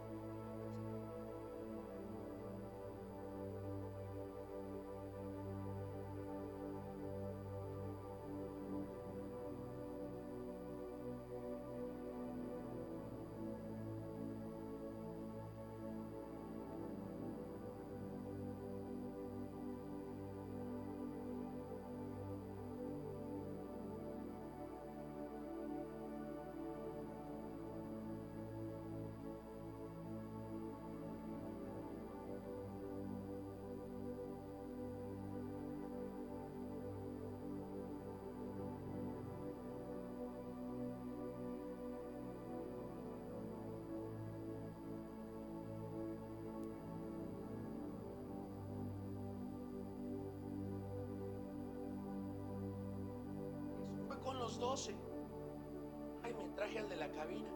los 12. Ay, me traje al de la cabina.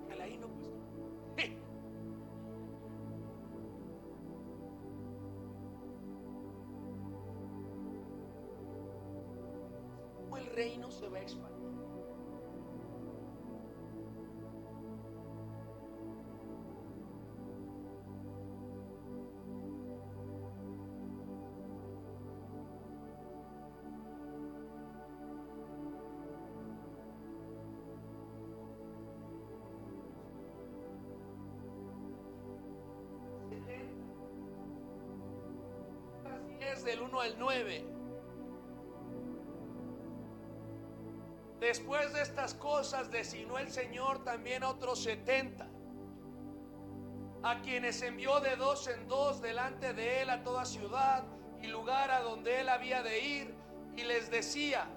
Déjala ahí, no, pues. ¿Cómo el reino se va a expandir? Del 1 al 9. Después de estas cosas designó el Señor también a otros 70, a quienes envió de 2 en 2 delante de él a toda ciudad y lugar a donde él había de ir, y les decía: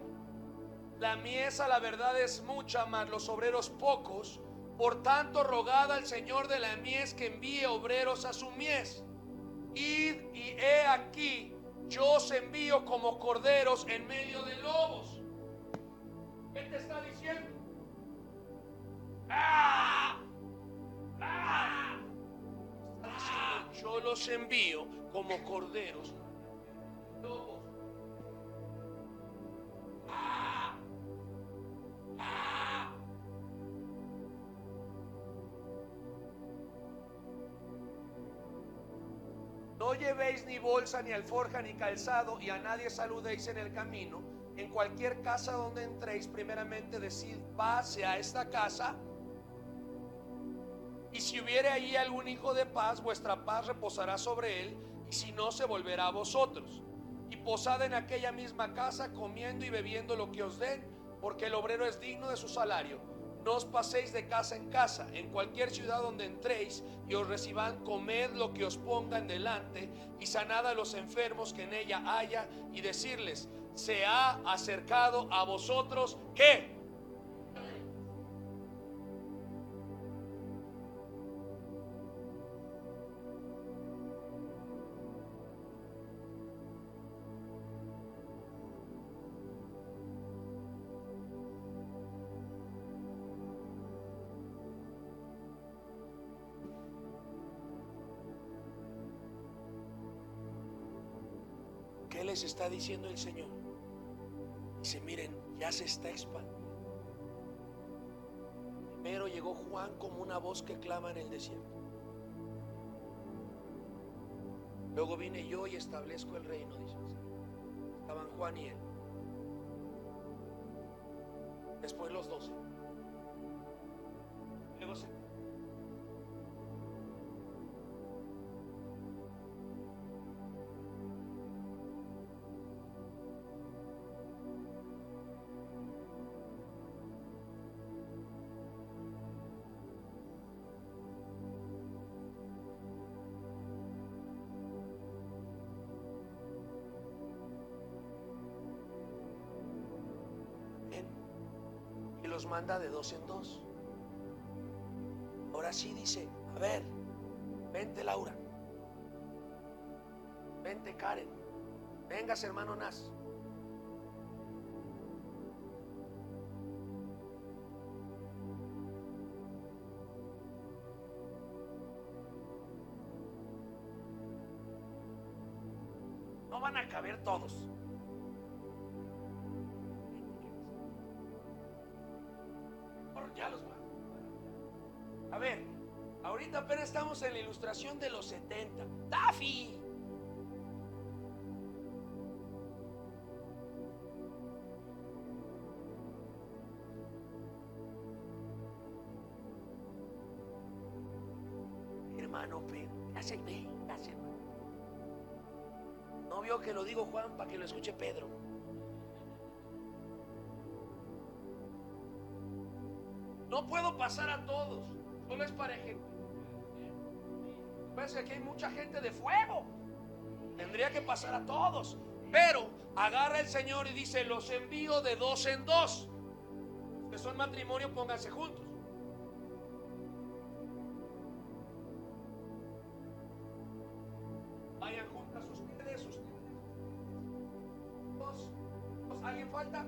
la mies a la verdad es mucha, mas los obreros pocos. Por tanto, rogad al Señor de la mies que envíe obreros a su mies. Id, y he aquí, yo os envío como corderos en medio de lobos. ¿Qué te está diciendo? ¡Ah! ¡Ah! Está diciendo: yo los envío como corderos en lobos. ¡Ah! ¡Ah! No llevéis ni bolsa, ni alforja, ni calzado, y a nadie saludéis en el camino. En cualquier casa donde entréis, primeramente decid: paz a esta casa. Y si hubiere allí algún hijo de paz, vuestra paz reposará sobre él, y si no, se volverá a vosotros. Y posad en aquella misma casa, comiendo y bebiendo lo que os den, porque el obrero es digno de su salario. No os paséis de casa en casa. En cualquier ciudad donde entréis y os reciban, comed lo que os pongan delante, y sanad a los enfermos que en ella haya, y decirles: se ha acercado a vosotros, ¿qué? ¿Qué les está diciendo el Señor? Dice: miren, ya se está expandiendo. Primero llegó Juan como una voz que clama en el desierto. Luego vine yo y establezco el reino, dice el Señor. Estaban Juan y él. Después los 12. Luego se... y los manda de 2 en 2. Ahora sí dice: a ver, vente Laura, vente Karen, vengas hermano Nas. No van a caber todos. Ya los va. A ver, ahorita apenas estamos en la ilustración de los 70. ¡Taffy! Hermano Pedro, ya se ve, ya se ve. No vio que lo digo Juan para que lo escuche Pedro. No puedo pasar a todos, solo es para ejemplo. Parece que aquí hay mucha gente de fuego. Tendría que pasar a todos. Pero agarra el Señor y dice: los envío de 2 en 2. Que son matrimonio, pónganse juntos. Vayan juntas ustedes. ¿Alguien falta?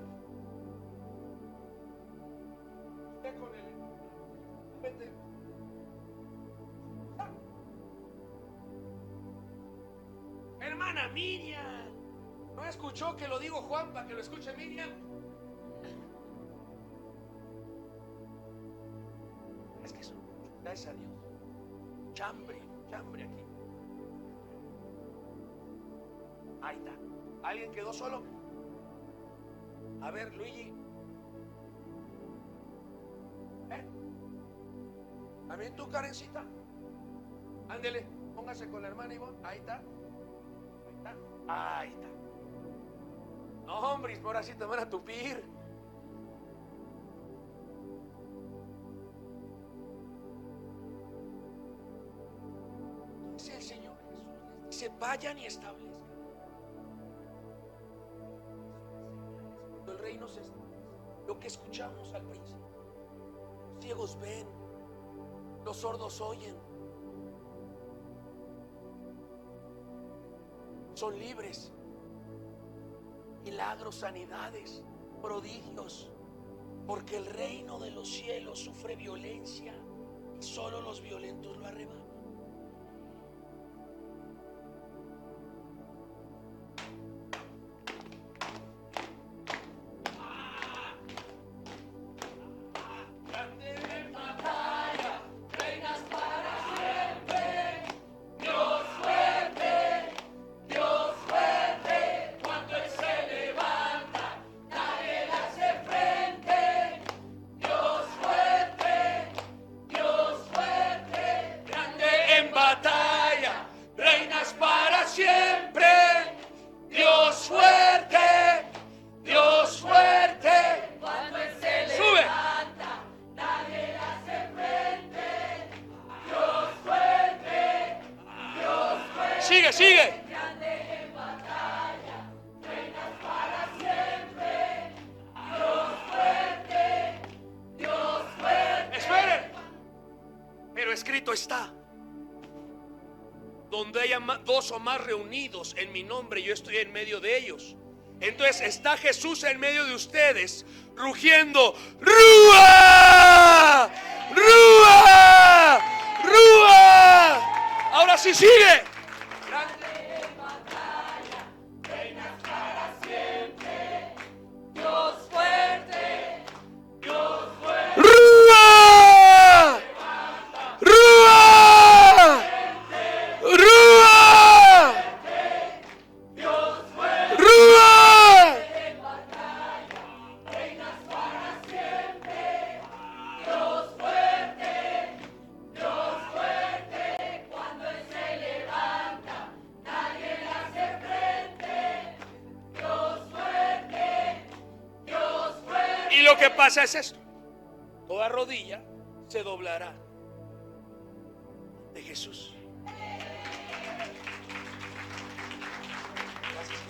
con él. Vete. Hermana Miriam, ¿no escuchó que lo digo Juan para que lo escuche Miriam? Es que eso, gracias a Dios. Chambre aquí. Ahí está. ¿Alguien quedó solo? A ver, Luigi. También tú, Karencita. Ándele, póngase con la hermana Ivonne. Ahí está. Ahí está. No, hombre, ahora sí te van a tupir. Dice el Señor Jesús, les dice, vayan y establezcan. Cuando el reino se establece, lo que escuchamos al principio, los ciegos ven, los sordos oyen, son libres, milagros, sanidades, prodigios, porque el reino de los cielos sufre violencia y solo los violentos lo arrebatan. Sigue. Esperen. Pero escrito está: donde haya dos o más reunidos en mi nombre, yo estoy en medio de ellos. Entonces está Jesús en medio de ustedes, rugiendo: ¡Rúa! ¡Rúa! ¡Rúa! Ahora sí sigue. Y lo que pasa es esto: toda rodilla se doblará de Jesús. Gracias.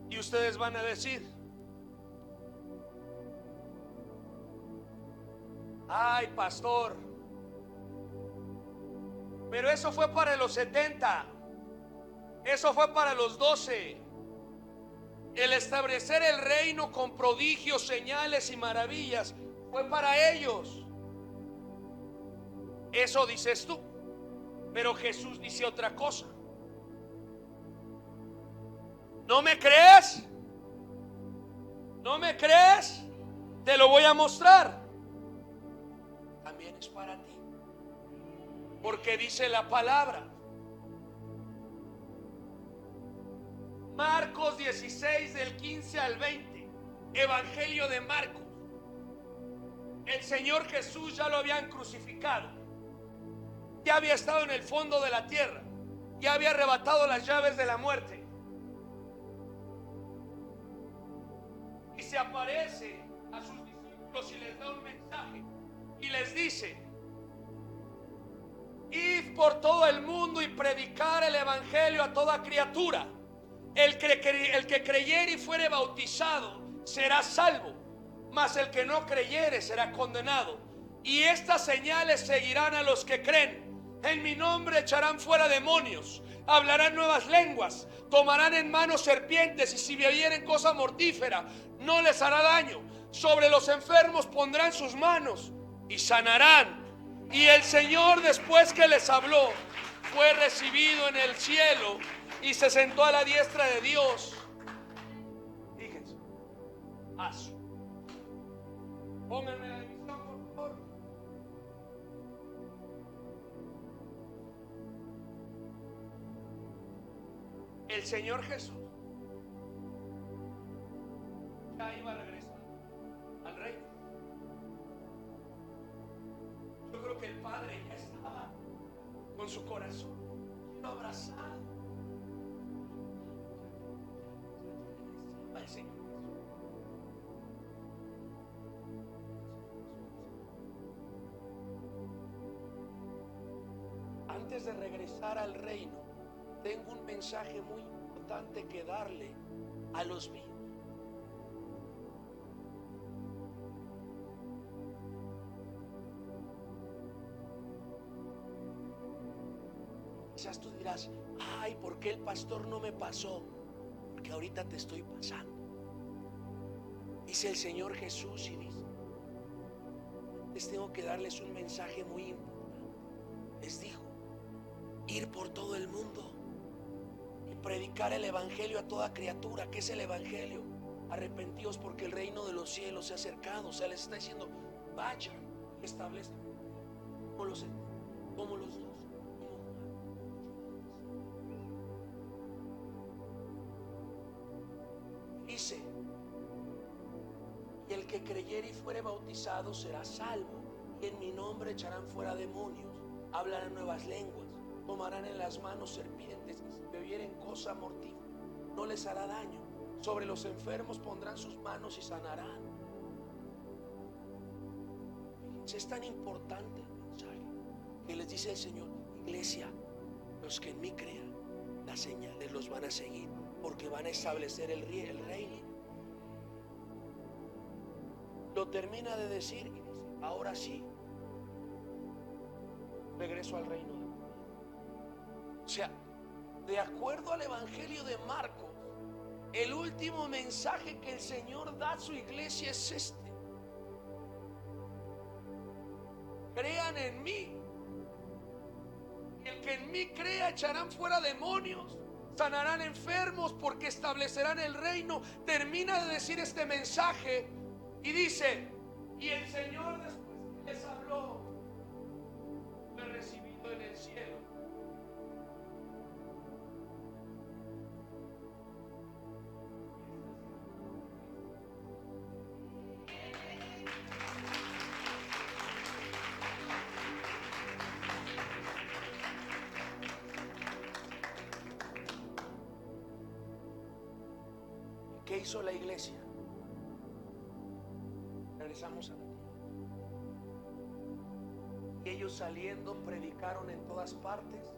Y ustedes van a decir: ay, pastor, pero eso fue para los 70, eso fue para los 12. El establecer el reino con prodigios, señales y maravillas fue para ellos. Eso dices tú, pero Jesús dice otra cosa. ¿No me crees? ¿No me crees? Te lo voy a mostrar. También es para ti, porque dice la palabra. Marcos 16 del 15 al 20. Evangelio de Marcos. El Señor Jesús ya lo habían crucificado, ya había estado en el fondo de la tierra, ya había arrebatado las llaves de la muerte. Y se aparece a sus discípulos y les da un mensaje y les dice: Id por todo el mundo y predicar el evangelio a toda criatura. El que creyere y fuere bautizado será salvo, mas el que no creyere será condenado. Y estas señales seguirán a los que creen: en mi nombre echarán fuera demonios, hablarán nuevas lenguas, tomarán en manos serpientes, y si bebieren cosa mortífera no les hará daño. Sobre los enfermos pondrán sus manos y sanarán. Y el Señor, después que les habló, fue recibido en el cielo y se sentó a la diestra de Dios. Fíjense, pónganme la división, por favor. El Señor Jesús ya iba a regresar al reino. Yo creo que el Padre ya estaba con su corazón abrazado. El Señor. Antes de regresar al reino, tengo un mensaje muy importante que darle a los míos. Quizás tú dirás: ay, ¿por qué el pastor no me pasó? Porque ahorita te estoy pasando. Dice el Señor Jesús, y dice: les tengo que darles un mensaje muy importante. Les dijo: ir por todo el mundo y predicar el evangelio a toda criatura. ¿Qué es el evangelio? Arrepentíos porque el reino de los cielos se ha acercado. O sea, les está diciendo: vayan, establezcan como los dos, como Juan. Dice: y el que creyere y fuere bautizado será salvo, y en mi nombre echarán fuera demonios, hablarán nuevas lenguas, tomarán en las manos serpientes, y si bebieren cosa mortífera no les hará daño. Sobre los enfermos pondrán sus manos y sanarán. Es tan importante el mensaje que les dice el Señor: iglesia, los que en mí crean, las señales los van a seguir, porque van a establecer el reino. Lo termina de decir y dice: ahora sí, regreso al reino de Dios. O sea, de acuerdo al evangelio de Marcos, el último mensaje que el Señor da a su iglesia es este: crean en mí. El que en mí crea echarán fuera demonios, sanarán enfermos, porque establecerán el reino. Termina de decir este mensaje y dice: y el Señor, después que les habló, fue recibido en el cielo. ¿Qué hizo la iglesia? Regresamos a la tierra. Y ellos, saliendo, predicaron en todas partes,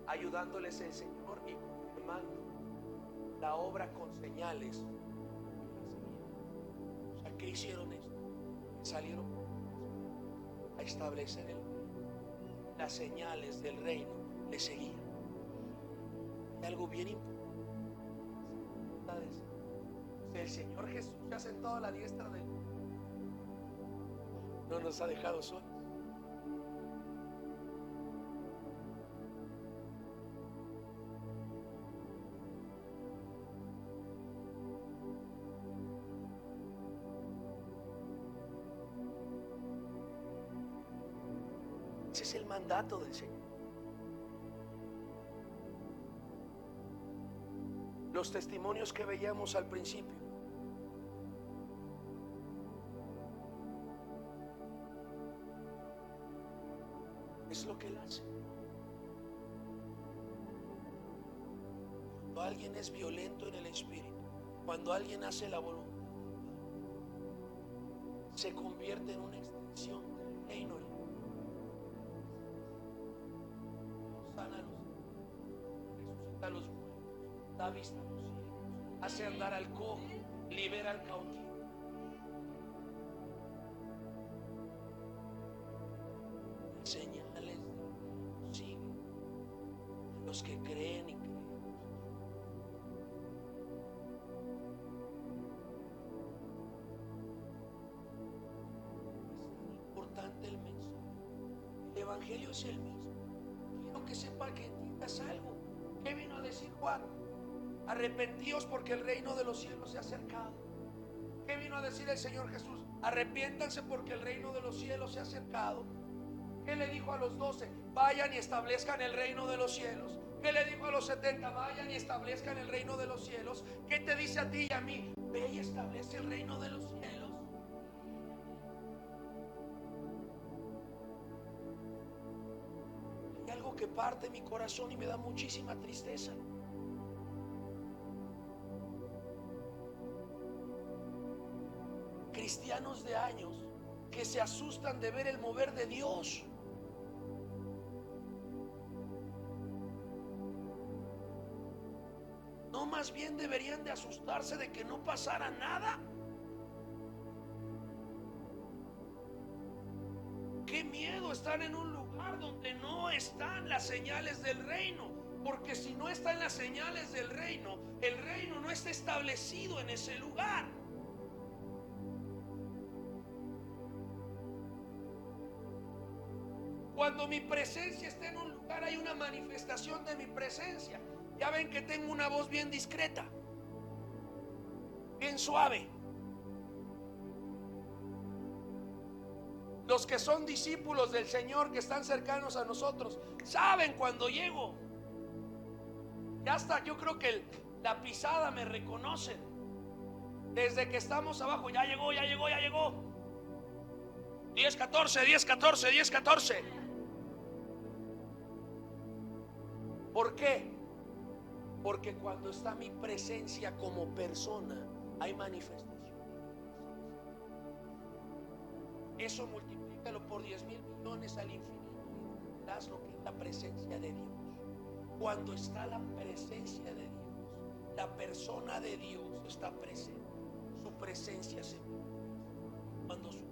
ayudándoles el Señor y confirmando la obra con señales. O sea, ¿qué hicieron esto? Salieron a establecer las señales del reino, le seguían. Y algo bien importante: el Señor Jesús se ha sentado a la diestra de Él, no nos ha dejado solos. Ese es el mandato del Señor. Los testimonios que veíamos al principio, es lo que Él hace. Cuando alguien es violento en el espíritu, cuando alguien hace la voluntad, se convierte en una extensión del reino. a los muertos, da vista a los ciegos, hace andar al cojo, libera al cautivo. Señales siguen a los que creen y creen. Importante el mensaje. El evangelio es el mismo. Quiero que sepa, que entiendas algo. ¿Qué vino a decir Juan? Arrepentíos porque el reino de los cielos se ha acercado. ¿Qué vino a decir el Señor Jesús? Arrepiéntanse porque el reino de los cielos se ha acercado. ¿Qué le dijo a los 12? Vayan y establezcan el reino de los cielos. ¿Qué le dijo a los 70? Vayan y establezcan el reino de los cielos. ¿Qué te dice a ti y a mí? Ve y establece el reino de los cielos. Hay algo que parte mi corazón y me da muchísima tristeza. Cristianos de años que se asustan de ver el mover de Dios. No, más bien deberían de asustarse de que no pasara nada. Qué miedo estar en un lugar donde no están las señales del reino, porque si no están las señales del reino, el reino no está establecido en ese lugar. Cuando mi presencia está en un lugar, hay una manifestación de mi presencia. Ya ven que tengo una voz bien discreta, bien suave. Los que son discípulos del Señor, que están cercanos a nosotros, saben cuando llego. Ya hasta yo creo que la pisada me reconocen. Desde que estamos abajo, ya llegó, ya llegó, ya llegó. 10-14, 10-14, 10-14. ¿Por qué? Porque cuando está mi presencia como persona, hay manifestación. Eso multiplícalo por 10,000 millones al infinito y das lo que es la presencia de Dios. Cuando está la presencia de Dios, la persona de Dios está presente. Su presencia se manifiesta. Cuando su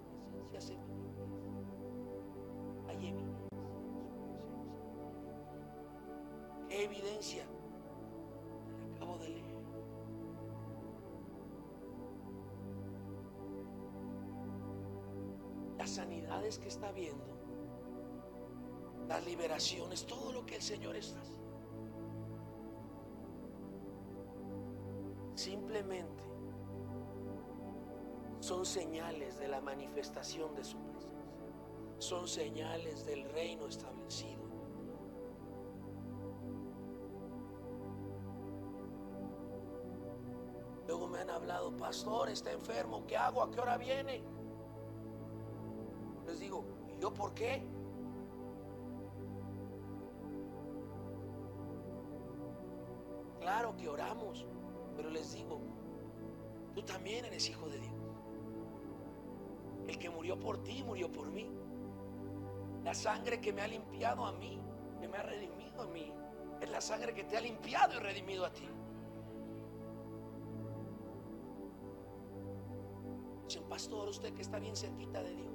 presencia se manifiesta, hay evidencia de su presencia. ¿Qué evidencia? La acabo de leer. Las sanidades que está viendo, las liberaciones, todo lo que el Señor está haciendo, simplemente son señales de la manifestación de su presencia, son señales del reino establecido. Luego me han hablado, pastor, está enfermo, ¿qué hago? ¿A qué hora viene? Les digo, ¿y yo por qué? Claro que oramos, pero les digo, tú también eres hijo de Dios. El que murió por ti, murió por mí. La sangre que me ha limpiado a mí, que me ha redimido a mí, es la sangre que te ha limpiado y redimido a ti. Dicen, pastor, usted que está bien cerquita de Dios,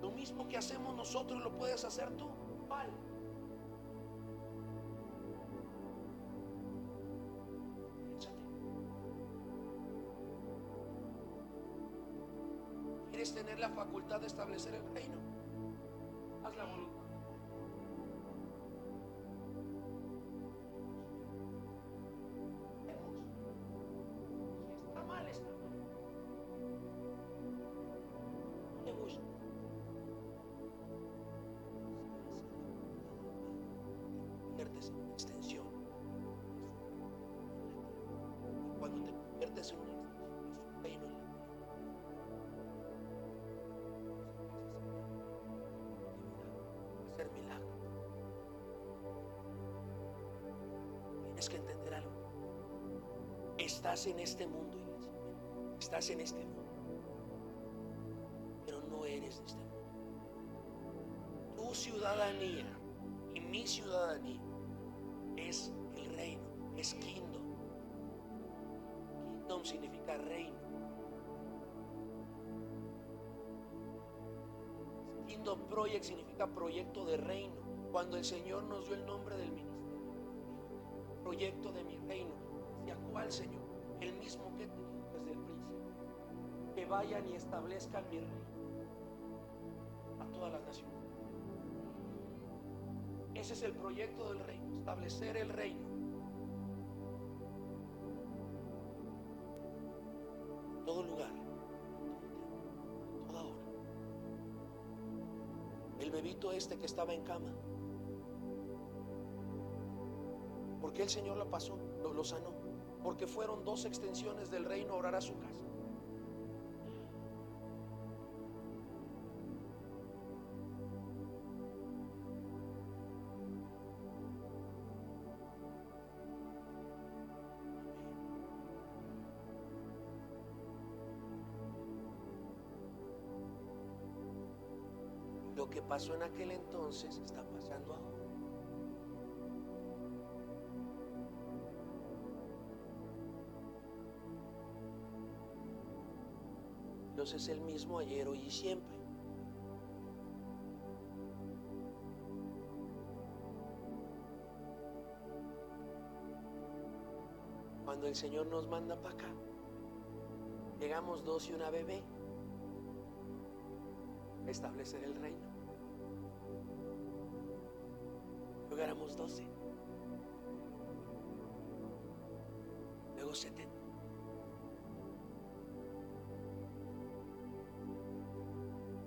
lo mismo que hacemos nosotros lo puedes hacer tú. ¿Cuál? ¿Quieres tener la facultad de establecer el reino? Haz la voluntad. Está mal, está mal. No le gusta. Conviertes en una extensión. Cuando te conviertes en una extensión de su reino en la tierra, hacer milagros. Tienes que entender algo. Estás en este mundo, iglesia. Estás en este mundo, pero no eres de este mundo. Tu ciudadanía y mi ciudadanía es el reino, es kingdom. Kingdom significa reino. Kingdom Project significa proyecto de reino. Cuando el Señor nos dio el nombre del ministerio, proyecto de mi reino. ¿Hacia cuál, Señor? El mismo que te dijo desde el principio. Que vayan y establezcan mi reino a todas las naciones. Ese es el proyecto del reino, establecer el reino. Todo lugar, toda hora. El bebito este que estaba en cama, ¿por qué el Señor lo pasó? Lo sanó. Porque fueron 2 extensiones del reino a orar a su casa. Lo que pasó en aquel entonces está pasando ahora. Dios es el mismo ayer, hoy y siempre. Cuando el Señor nos manda para acá, llegamos 2 y una bebé a establecer el reino. Luego éramos 12, luego 70.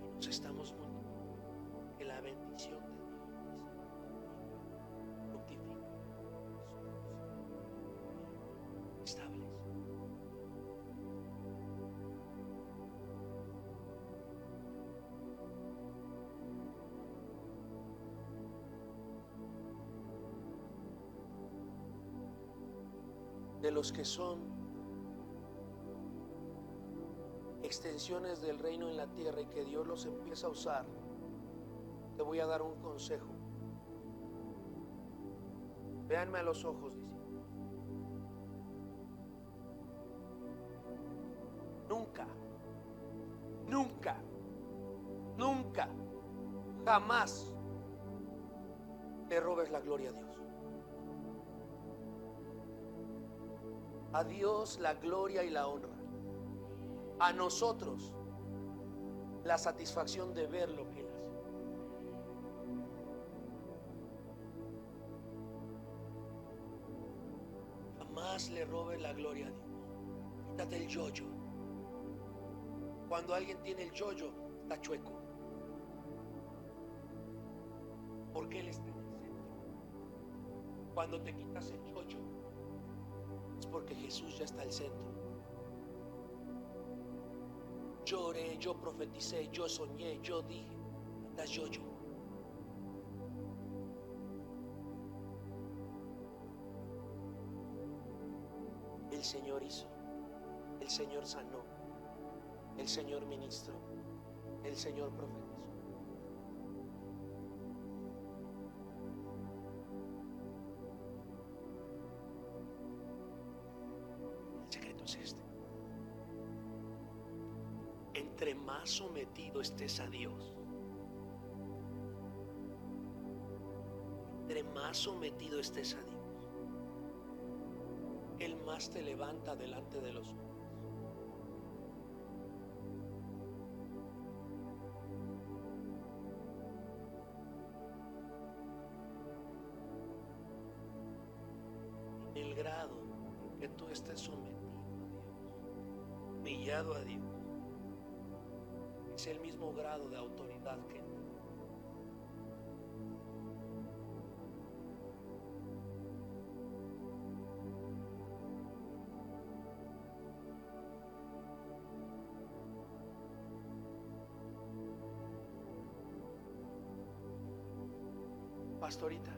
Y nos estamos multiplicando. Que la bendición de Dios fructifica, establece. De los que son extensiones del reino en la tierra y que Dios los empieza a usar, te voy a dar un consejo. Véanme a los ojos, dice. Nunca, nunca, nunca, jamás le robes la gloria a Dios. A Dios la gloria y la honra. A nosotros la satisfacción de ver lo que Él hace. Jamás le robe la gloria a Dios. Quítate el yo-yo. Cuando alguien tiene el yo-yo, está chueco. Porque Él está en el centro. Cuando te quitas el yo-yo, es porque Jesús ya está al centro. Yo oré, yo profeticé, yo soñé, yo dije, andas yo-yo. El Señor hizo, el Señor sanó, el Señor ministró, el Señor profetizó. El secreto es este. Entre más sometido estés a Dios, entre más sometido estés a Dios, Él más te levanta delante de los hombres. En el grado en que tú estés sometido a Dios, humillado a Dios, es el mismo grado de autoridad que tú. Pastorita,